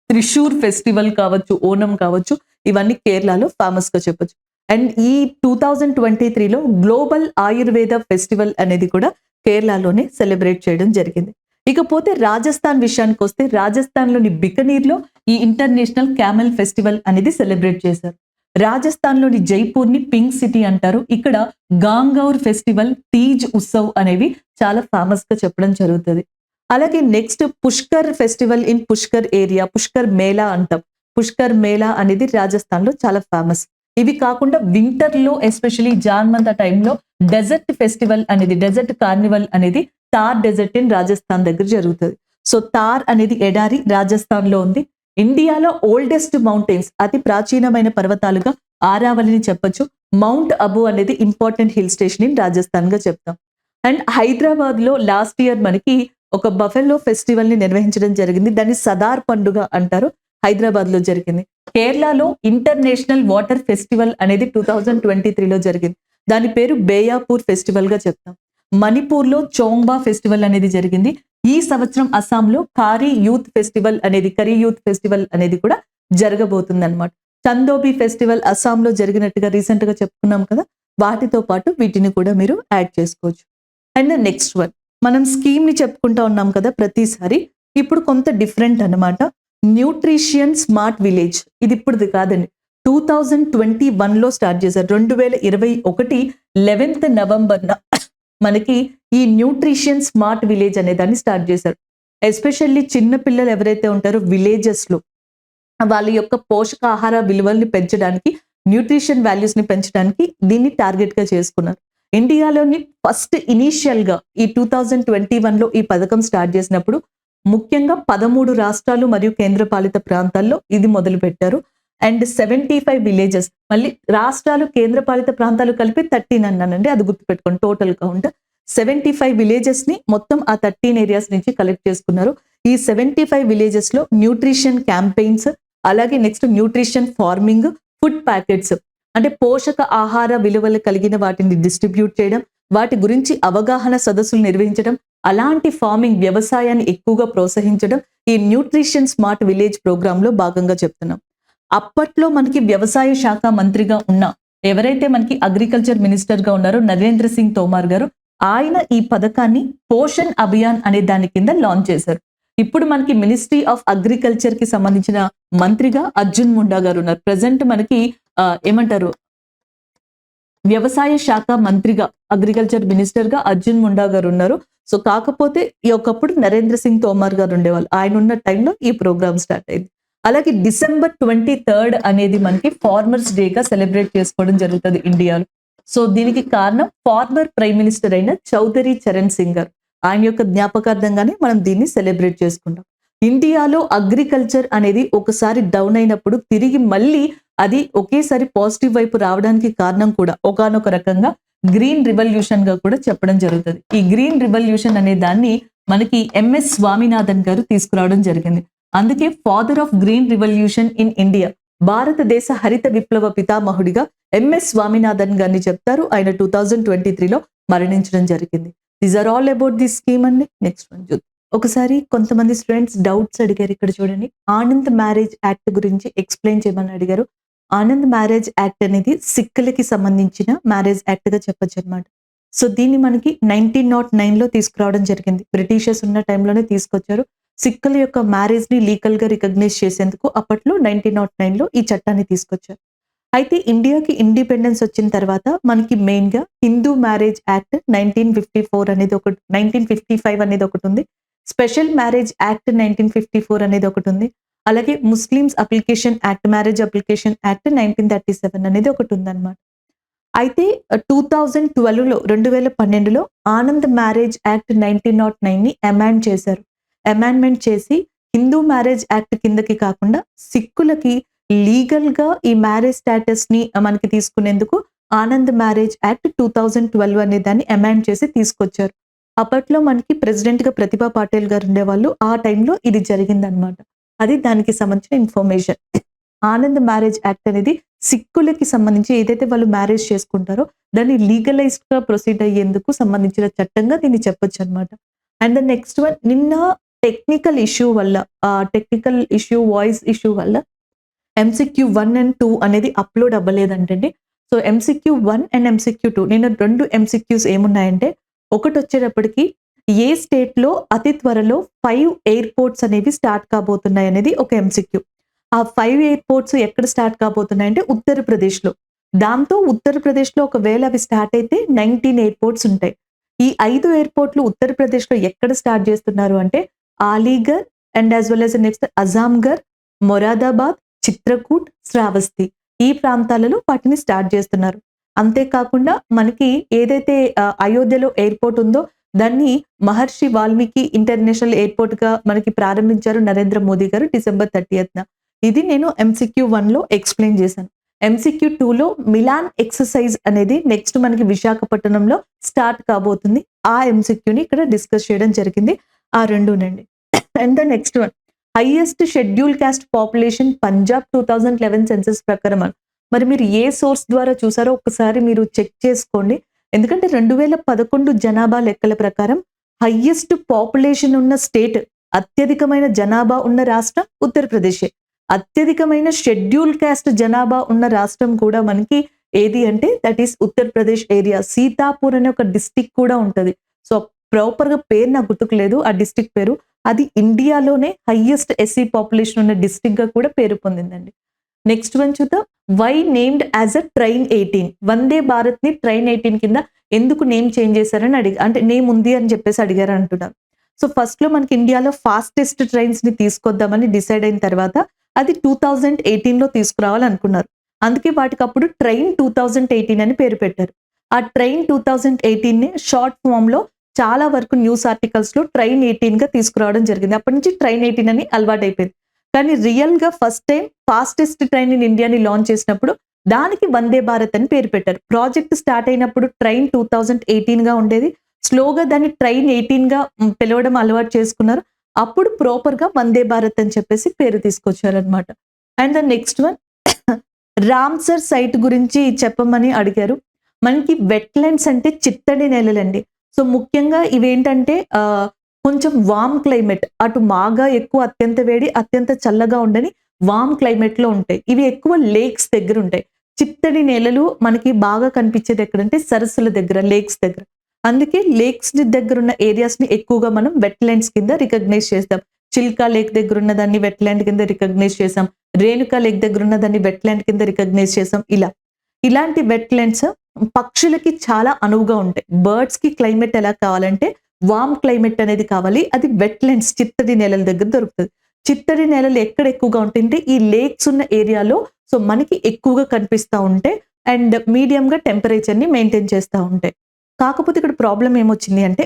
A: త్రిశూర్ ఫెస్టివల్ కావచ్చు, ఓనం కావచ్చు, ఇవన్నీ కేరళలో ఫేమస్ గా చెప్పొచ్చు. అండ్ ఈ 2023లో గ్లోబల్ ఆయుర్వేద ఫెస్టివల్ అనేది కూడా కేరళలోనే సెలబ్రేట్ చేయడం జరిగింది. ఇకపోతే రాజస్థాన్ విషయానికి వస్తే రాజస్థాన్లోని బికనీర్లో ఈ ఇంటర్నేషనల్ క్యామెల్ ఫెస్టివల్ అనేది సెలబ్రేట్ చేశారు. రాజస్థాన్లోని జైపూర్ ని పింక్ సిటీ అంటారు. ఇక్కడ గాంగౌర్ ఫెస్టివల్, తీజ్ ఉత్సవ్ అనేవి చాలా ఫేమస్ గా చెప్పడం జరుగుతుంది. అలాగే next Pushkar festival in Pushkar area, Pushkar Mela అంటాం. పుష్కర్ మేళా అనేది రాజస్థాన్ లో చాలా ఫేమస్. ఇవి కాకుండా వింటర్ లో ఎస్పెషలీ జాన్ మంత్ ఆ టైంలో డెజర్ట్ ఫెస్టివల్ అనేది, డెజర్ట్ కార్నివల్ అనేది తార్ డెజర్ట్ ఇన్ రాజస్థాన్ దగ్గర జరుగుతుంది. సో తార్ అనేది ఎడారి రాజస్థాన్ లో ఉంది. ఇండియాలో ఓల్డెస్ట్ మౌంటైన్స్, అతి ప్రాచీనమైన పర్వతాలుగా ఆరావళిని చెప్పొచ్చు. మౌంట్ అబు అనేది important hill station in Rajasthan గా చెప్తాం. అండ్ హైదరాబాద్ లో లాస్ట్ ఇయర్ మనకి ఒక బఫెల్లో ఫెస్టివల్ ని నిర్వహించడం జరిగింది. దాన్ని సదార్ పండుగ అంటారు. హైదరాబాద్ లో జరిగింది. కేరళలో ఇంటర్నేషనల్ వాటర్ ఫెస్టివల్ అనేది 2023లో జరిగింది. దాని పేరు బేయాపూర్ ఫెస్టివల్ గా చెప్తాం. మణిపూర్ లో చోంగ్బా ఫెస్టివల్ అనేది జరిగింది. ఈ సంవత్సరం అస్సాంలో కరీ యూత్ ఫెస్టివల్ అనేది కూడా జరగబోతుంది అనమాట. చందోబి ఫెస్టివల్ అస్సాంలో జరిగినట్టుగా రీసెంట్ గా చెప్పుకున్నాం కదా, వాటితో పాటు వీటిని కూడా మీరు యాడ్ చేసుకోవచ్చు. అండ్ నెక్స్ట్ వన్, మనం స్కీమ్ ని చెప్పుకుంటా ఉన్నాం కదా ప్రతిసారి, ఇప్పుడు కొంత డిఫరెంట్ అన్నమాట. న్యూట్రిషియన్ స్మార్ట్ విలేజ్, ఇది ఇప్పుడుది కాదండి, 2021లో స్టార్ట్ చేశారు. 2021 11th నవంబర్న మనకి ఈ న్యూట్రిషియన్ స్మార్ట్ విలేజ్ అనే దాన్ని స్టార్ట్ చేశారు. ఎస్పెషల్లీ చిన్న పిల్లలు ఎవరైతే ఉంటారో విలేజెస్ లో వాళ్ళ యొక్క పోషకాహార విలువల్ని పెంచడానికి, న్యూట్రిషన్ వాల్యూస్ ని పెంచడానికి దీన్ని టార్గెట్ గా చేసుకున్నారు. ఇండియాలోని ఫస్ట్ ఇనీషియల్ గా ఈ 2021లో ఈ పథకం స్టార్ట్ చేసినప్పుడు ముఖ్యంగా 13 రాష్ట్రాలు మరియు కేంద్రపాలిత ప్రాంతాల్లో ఇది మొదలు పెట్టారు. అండ్ 75 విలేజెస్, మళ్ళీ రాష్ట్రాలు కేంద్రపాలిత ప్రాంతాలు కలిపి 13 అన్నానండి, అది గుర్తుపెట్టుకోండి. టోటల్ కౌంట్ 75 విలేజెస్ ని మొత్తం ఆ 13 ఏరియాస్ నుంచి కలెక్ట్ చేసుకున్నారు. ఈ 75 విలేజెస్ లో న్యూట్రిషన్ క్యాంపెయిన్స్, అలాగే next nutrition farming, food packets అంటే పోషక ఆహార విలువలు కలిగిన వాటిని డిస్ట్రిబ్యూట్ చేయడం, వాటి గురించి అవగాహన సదస్సులు నిర్వహించడం, అలాంటి ఫార్మింగ్ వ్యవసాయాన్ని ఎక్కువగా ప్రోత్సహించడం ఈ న్యూట్రిషన్ స్మార్ట్ విలేజ్ ప్రోగ్రామ్ లో భాగంగా చెప్తున్నాం. అప్పట్లో మనకి వ్యవసాయ శాఖ మంత్రిగా ఉన్న ఎవరైతే మనకి అగ్రికల్చర్ మినిస్టర్ గా ఉన్నారో నరేంద్ర సింగ్ తోమార్ గారు, ఆయన ఈ పథకాన్ని పోషణ్ అభియాన్ అనే దాని కింద లాంచ్ చేశారు. ఇప్పుడు మనకి మినిస్ట్రీ ఆఫ్ అగ్రికల్చర్ కి సంబంధించిన మంత్రిగా అర్జున్ ముండా గారు ఉన్నారు. ప్రజెంట్ మనకి ఏమంటారు, వ్యవసాయ శాఖ మంత్రిగా అగ్రికల్చర్ మినిస్టర్ గా అర్జున్ ముండా గారు ఉన్నారు. సో కాకపోతే ఈ ఒకప్పుడు నరేంద్ర సింగ్ తోమార్ గారు ఉండేవాళ్ళు. ఆయన ఉన్న టైంలో ఈ ప్రోగ్రామ్ స్టార్ట్ అయింది. అలాగే December 23 అనేది మనకి ఫార్మర్స్ డేగా సెలబ్రేట్ చేసుకోవడం జరుగుతుంది ఇండియాలో. సో దీనికి కారణం ఫార్మర్ ప్రైమ్ మినిస్టర్ అయిన చౌదరి చరణ్ సింగ్ గారు. ఆయన యొక్క జ్ఞాపకార్థంగానే మనం దీన్ని సెలబ్రేట్ చేసుకుంటాం. ఇండియాలో అగ్రికల్చర్ అనేది ఒకసారి డౌన్ అయినప్పుడు తిరిగి మళ్ళీ అది ఒకేసారి పాజిటివ్ వైపు రావడానికి కారణం కూడా ఒకానొక రకంగా గ్రీన్ రివల్యూషన్ గా కూడా చెప్పడం జరుగుతుంది. ఈ గ్రీన్ రివల్యూషన్ అనే దాన్ని మనకి MS స్వామినాథన్ గారు తీసుకురావడం జరిగింది. అందుకే father of green revolution in India, భారతదేశ హరిత విప్లవ పితామహుడిగా MS స్వామినాథన్ గారిని చెప్తారు. ఆయన 2023లో మరణించడం జరిగింది. These are all about this scheme అండి. నెక్స్ట్ వన్ చూద్దాం. ఒకసారి కొంతమంది స్టూడెంట్స్ డౌట్స్ అడిగారు. ఇక్కడ చూడండి, ఆనంద్ మ్యారేజ్ యాక్ట్ గురించి ఎక్స్ప్లెయిన్ చేయమని అడిగారు. ఆనంద్ మ్యారేజ్ యాక్ట్ అనేది సిక్కులకి సంబంధించిన మ్యారేజ్ యాక్ట్ గా చెప్పొచ్చు అనమాట. సో దీన్ని మనకి 1909లో తీసుకురావడం జరిగింది. బ్రిటిషర్స్ ఉన్న టైంలోనే తీసుకొచ్చారు. సిక్కుల యొక్క మ్యారేజ్ ని లీగల్ గా రికగ్నైజ్ చేసేందుకు అప్పట్లో 1909లో ఈ చట్టాన్ని తీసుకొచ్చారు. అయితే ఇండియాకి ఇండిపెండెన్స్ వచ్చిన తర్వాత మనకి మెయిన్ గా హిందూ మ్యారేజ్ యాక్ట్ 1954 అనేది ఒకటి, 1955 అనేది ఒకటి ఉంది. స్పెషల్ మ్యారేజ్ యాక్ట్ 1954 అనేది ఒకటి ఉంది. అలాగే Muslims application act, marriage application act 1937 అనేది ఒకటి ఉందన్నమాట. అయితే 2012లో ఆనంద్ మ్యారేజ్ యాక్ట్ 1909 ని అమెండ్ చేశారు. అమెండ్మెంట్ చేసి హిందూ మ్యారేజ్ యాక్ట్ కిందకి కాకుండా సిక్కులకి లీగల్ గా ఈ మ్యారేజ్ స్టేటస్ ని మనకి తీసుకునేందుకు ఆనంద్ మ్యారేజ్ యాక్ట్ 2012 అనే దాన్ని అమెండ్ చేసి తీసుకొచ్చారు. అప్పట్లో మనకి ప్రెసిడెంట్ గా ప్రతిభా పాటిల్ గారు ఉండేవాళ్ళు. ఆ టైంలో ఇది జరిగిందనమాట. అది దానికి సంబంధించిన ఇన్ఫర్మేషన్. ఆనంద్ మ్యారేజ్ యాక్ట్ అనేది సిక్కులకి సంబంధించి ఏదైతే వాళ్ళు మ్యారేజ్ చేసుకుంటారో దాన్ని లీగలైజ్డ్ గా ప్రొసీడ్ అయ్యేందుకు సంబంధించిన చట్టంగా దీన్ని చెప్పొచ్చు అనమాట. అండ్ ద నెక్స్ట్ వన్, నిన్న టెక్నికల్ ఇష్యూ వల్ల, వాయిస్ ఇష్యూ వల్ల MCQ 1 and 2 అనేది అప్లోడ్ అవ్వలేదంటండి. సో MCQ 1 and MCQ 2 నేను 2 MCQs ఏమున్నాయంటే, ఒకటి వచ్చేటప్పటికి ఏ స్టేట్ లో అతి త్వరలో 5 ఎయిర్పోర్ట్స్ అనేవి స్టార్ట్ కాబోతున్నాయి అనేది ఒక MCQ. ఆ 5 ఎయిర్పోర్ట్స్ ఎక్కడ స్టార్ట్ కాబోతున్నాయంటే ఉత్తరప్రదేశ్ లో. దాంతో ఉత్తరప్రదేశ్ లో ఒకవేళ అవి స్టార్ట్ అయితే 19 ఎయిర్పోర్ట్స్ ఉంటాయి. ఈ 5 ఎయిర్పోర్ట్లు ఉత్తరప్రదేశ్ లో ఎక్కడ స్టార్ట్ చేస్తున్నారు అంటే Aligarh and as well as next Azamgarh, Moradabad, Chitrakoot, Shravasti ఈ ప్రాంతాలలో వాటిని స్టార్ట్ చేస్తున్నారు. అంతేకాకుండా మనకి ఏదైతే అయోధ్యలో ఎయిర్పోర్ట్ ఉందో దాన్ని మహర్షి వాల్మీకి ఇంటర్నేషనల్ ఎయిర్పోర్ట్ గా మనకి ప్రారంభించారు నరేంద్ర మోదీ గారు December 30th. ఇది నేను MCQ 1లో ఎక్స్ప్లెయిన్ చేశాను. MCQ 2లో మిలాన్ ఎక్సర్సైజ్ అనేది నెక్స్ట్ మనకి విశాఖపట్నంలో స్టార్ట్ కాబోతుంది. ఆ MCQని ఇక్కడ డిస్కస్ చేయడం జరిగింది. ఆ రెండునండి. And the next one, highest schedule caste population Punjab 2011 census ప్రకారం. మరి మీరు ఏ సోర్స్ ద్వారా చూసారో ఒకసారి మీరు చెక్ చేసుకోండి. ఎందుకంటే 2011 జనాభా లెక్కల ప్రకారం హైయెస్ట్ పాపులేషన్ ఉన్న స్టేట్, అత్యధికమైన జనాభా ఉన్న రాష్ట్రం ఉత్తరప్రదేశ్. అత్యధికమైన షెడ్యూల్ క్యాస్ట్ జనాభా ఉన్న రాష్ట్రం కూడా మనకి ఏది అంటే that is Uttar Pradesh area. Sitapur అనే ఒక డిస్ట్రిక్ట్ కూడా ఉంటది. సో ప్రాపర్ గా పేరు నాకు గుర్తుకులేదు ఆ డిస్ట్రిక్ట్ పేరు. అది ఇండియాలోనే హైయెస్ట్ ఎస్సీ పాపులేషన్ ఉన్న డిస్ట్రిక్ట్ గా కూడా పేరు పొందిందండి. నెక్స్ట్ వన్ చూద్దాం. Why named as a train 18? Vande Bharat ని ట్రైన్ 18 కింద ఎందుకు నేమ్ చేంజ్ చేశారని అంటే నేమ్ ఉంది అని చెప్పేసి అడిగారు అంటున్నారు. సో ఫస్ట్ లో మనకి ఇండియాలో ఫాస్టెస్ట్ ట్రైన్స్ ని తీసుకొద్దామని డిసైడ్ అయిన తర్వాత అది 2018 లో తీసుకురావాలనుకున్నారు. అందుకే వాటికి అప్పుడు ట్రైన్ 2018 అని పేరు పెట్టారు. ఆ ట్రైన్ 2018 ని షార్ట్ ఫామ్ లో చాలా వరకు న్యూస్ ఆర్టికల్స్ లో ట్రైన్ 18 గా తీసుకురావడం జరిగింది. అప్పటి నుంచి ట్రైన్ 18 అని అలవాటు అయిపోయింది. కానీ రియల్ గా first time fastest train in ఇండియాని లాంచ్ చేసినప్పుడు దానికి వందే భారత్ అని పేరు పెట్టారు. ప్రాజెక్ట్ స్టార్ట్ అయినప్పుడు ట్రైన్ 2018 గా ఉండేది. స్లోగా దాన్ని ట్రైన్ 18 గా పిలవడం అలవాటు చేసుకున్నారు. అప్పుడు ప్రాపర్ గా వందే భారత్ అని చెప్పేసి పేరు తీసుకొచ్చారనమాట. And the next one Ramsar site గురించి చెప్పమని అడిగారు. మనకి వెట్లాండ్స్ అంటే చిత్తడి నేలలండి. సో ముఖ్యంగా ఇవేంటంటే కొంచెం వామ్ క్లైమేట్, అటు బాగా ఎక్కువ అత్యంత వేడి అత్యంత చల్లగా ఉండని వామ్ క్లైమేట్ లో ఉంటాయి. ఇవి ఎక్కువ లేక్స్ దగ్గర ఉంటాయి. చిత్తడి నేలలు మనకి బాగా కనిపించేది ఎక్కడంటే సరస్సుల దగ్గర, లేక్స్ దగ్గర. అందుకే లేక్స్ దగ్గర ఉన్న ఏరియాస్ ని ఎక్కువగా మనం వెట్లాండ్స్ కింద రికగ్నైజ్ చేస్తాం. చిల్కా లేక్ దగ్గర ఉన్న దాన్ని వెట్లాండ్ కింద రికగ్నైజ్ చేసాం. రేణుకా లేక్ దగ్గర ఉన్న దాన్ని వెట్లాండ్ కింద రికగ్నైజ్ చేసాం. ఇలాంటి వెట్లాండ్స్ పక్షులకి చాలా అనువుగా ఉంటాయి. బర్డ్స్ కి క్లైమేట్ ఎలా కావాలంటే వామ్ క్లైమేట్ అనేది కావాలి. అది వెట్లాండ్స్ చిత్తడి నేలల దగ్గర దొరుకుతుంది. చిత్తడి నేలలు ఎక్కడ ఎక్కువగా ఉంటాయంటే ఈ లేక్స్ ఉన్న ఏరియాలో. సో మనకి ఎక్కువగా కనిపిస్తూ ఉంటాయి అండ్ మీడియం గా టెంపరేచర్ ని మెయింటైన్ చేస్తూ ఉంటాయి. కాకపోతే ఇక్కడ ప్రాబ్లం ఏమొచ్చింది అంటే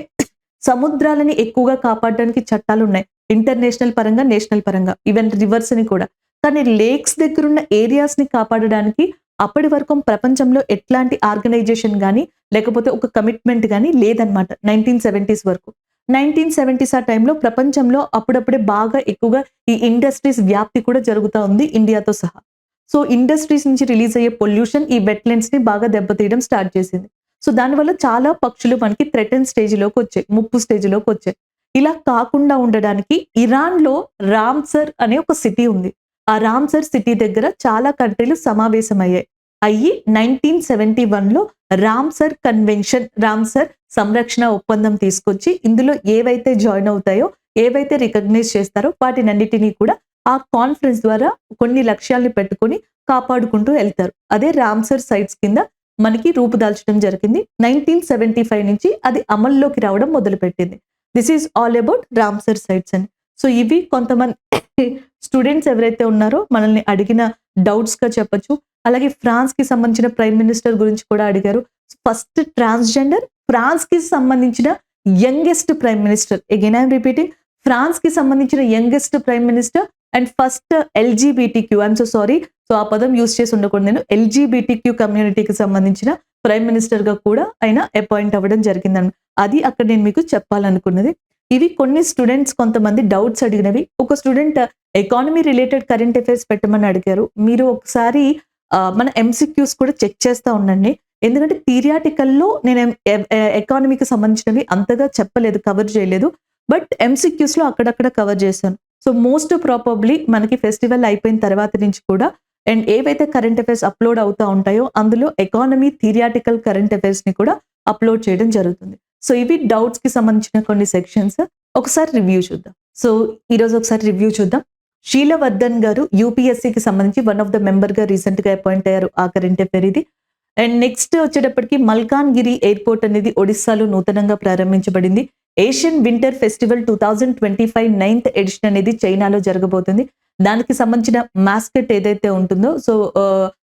A: సముద్రాలని ఎక్కువగా కాపాడడానికి చట్టాలు ఉన్నాయి. ఇంటర్నేషనల్ పరంగా, నేషనల్ పరంగా, ఈవెన్ రివర్స్ అని కూడా. కానీ లేక్స్ దగ్గర ఉన్న ఏరియాస్ ని కాపాడడానికి అప్పటి వరకు ప్రపంచంలో ఎట్లాంటి ఆర్గనైజేషన్ కానీ లేకపోతే ఒక కమిట్మెంట్ కానీ లేదనమాట. 1970s వరకు. 1970s ఆ టైంలో ప్రపంచంలో అప్పుడప్పుడే బాగా ఎక్కువగా ఈ ఇండస్ట్రీస్ వ్యాప్తి కూడా జరుగుతూ ఉంది ఇండియాతో సహా. సో ఇండస్ట్రీస్ నుంచి రిలీజ్ అయ్యే పొల్యూషన్ ఈ వెట్లాండ్స్ ని బాగా దెబ్బతీయడం స్టార్ట్ చేసింది. సో దానివల్ల చాలా పక్షులు మనకి థ్రెటన్ స్టేజ్లోకి వచ్చాయి, ముప్పు స్టేజ్లోకి వచ్చాయి. ఇలా కాకుండా ఉండడానికి ఇరాన్ లో రామ్సర్ అనే ఒక సిటీ ఉంది. ఆ రామ్సర్ సిటీ దగ్గర చాలా కంట్రీలు సమావేశమయ్యాయి. 1971లో రామ్సర్ కన్వెన్షన్, రామ్సర్ సంరక్షణ ఒప్పందం తీసుకొచ్చి ఇందులో ఏవైతే జాయిన్ అవుతాయో, ఏవైతే రికగ్నైజ్ చేస్తారో వాటినన్నిటినీ కూడా ఆ కాన్ఫరెన్స్ ద్వారా కొన్ని లక్ష్యాల్ని పెట్టుకొని కాపాడుకుంటూ వెళ్తారు. అదే రామ్సర్ సైట్స్ కింద మనకి రూపుదాల్చడం జరిగింది. 1975 నుంచి అది అమల్లోకి రావడం మొదలుపెట్టింది. This is all about Ramsar sites అని. సో ఇవి కొంతమంది స్టూడెంట్స్ ఎవరైతే ఉన్నారో మనల్ని అడిగిన డౌట్స్ గా చెప్పొచ్చు. అలాగే ఫ్రాన్స్ కి సంబంధించిన ప్రైమ్ మినిస్టర్ గురించి కూడా అడిగారు. ఫస్ట్ ట్రాన్స్జెండర్, ఫ్రాన్స్ కి సంబంధించిన youngest prime minister. Again I'm repeating, France కి సంబంధించిన youngest prime minister and first LGBTQ, I'm so sorry, so ఆ పదం యూజ్ చేసి ఉండకూడదు నేను, ఎల్జీబీటీక్యూ కమ్యూనిటీకి సంబంధించిన ప్రైమ్ మినిస్టర్ గా కూడా ఆయన అపాయింట్ అవ్వడం జరిగిందని. అది అక్కడ నేను మీకు చెప్పాలనుకున్నది. ఇవి కొన్ని స్టూడెంట్స్ కొంతమంది డౌట్స్ అడిగినవి. ఒక student economy related current affairs పెట్టమని అడిగారు. మీరు ఒకసారి మన ఎంసీక్యూస్ కూడా చెక్ చేస్తా ఉండండి. ఎందుకంటే థియరిటికల్లో నేను ఎకానమీకి సంబంధించినవి అంతగా చెప్పలేదు, కవర్ చేయలేదు. బట్ ఎంసీక్యూస్ లో అక్కడక్కడ కవర్ చేశాను. సో మోస్ట్ ప్రాబబ్లీ మనకి ఫెస్టివల్ అయిపోయిన తర్వాత నుంచి కూడా అండ్ ఏవైతే కరెంట్ అఫైర్స్ అప్లోడ్ అవుతా ఉంటాయో అందులో ఎకానమీ థియరిటికల్ కరెంట్ అఫైర్స్ ని కూడా అప్లోడ్ చేయడం జరుగుతుంది. సో ఇవి డౌట్స్ కి సంబంధించిన కొన్ని సెక్షన్స్. ఒకసారి రివ్యూ చూద్దాం. సో ఈరోజు ఒకసారి రివ్యూ చూద్దాం. షీలవర్ధన్ గారు యూపీఎస్సీకి సంబంధించి వన్ ఆఫ్ ద మెంబర్ గా రీసెంట్ గా అపాయింట్ అయ్యారు. ఆ కరెంట్ అఫైర్ ఇది. అండ్ నెక్స్ట్ వచ్చేటప్పటికి మల్కాన్గిరి ఎయిర్పోర్ట్ అనేది ఒడిస్సాలో నూతనంగా ప్రారంభించబడింది. Asian winter festival 2025 9th edition అనేది చైనాలో జరగబోతుంది. దానికి సంబంధించిన మాస్కెట్ ఏదైతే ఉంటుందో సో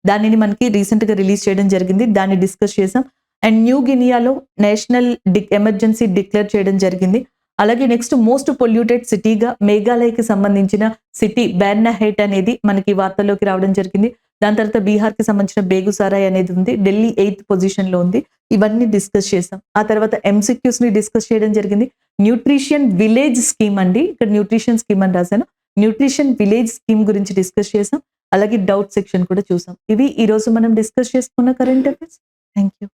A: దానిని మనకి రీసెంట్ గా రిలీజ్ చేయడం జరిగింది. దాన్ని డిస్కస్ చేసాం. అండ్ న్యూ గినియాలో నేషనల్ ఎమర్జెన్సీ డిక్లేర్ చేయడం జరిగింది. అలాగే నెక్స్ట్ మోస్ట్ పొల్యూటెడ్ సిటీగా మేఘాలయకి సంబంధించిన సిటీ బెర్నహెట్ అనేది మనకి వార్తల్లోకి రావడం జరిగింది. దాని తర్వాత బీహార్ కి సంబంధించిన బేగుసారాయ్ అనేది ఉంది. ఢిల్లీ 8th పొజిషన్ లో ఉంది. ఇవన్నీ డిస్కస్ చేసాం. ఆ తర్వాత ఎంసీక్యూస్ ని డిస్కస్ చేయడం జరిగింది. న్యూట్రిషన్ విలేజ్ స్కీమ్ అండి, ఇక్కడ న్యూట్రిషన్ స్కీమ్ అని రాశాను. న్యూట్రిషన్ విలేజ్ స్కీమ్ గురించి డిస్కస్ చేసాం. అలాగే డౌట్ సెక్షన్ కూడా చూసాం. ఇవి ఈ రోజు మనం డిస్కస్ చేసుకున్న కరెంట్ అఫైర్స్. Thank you.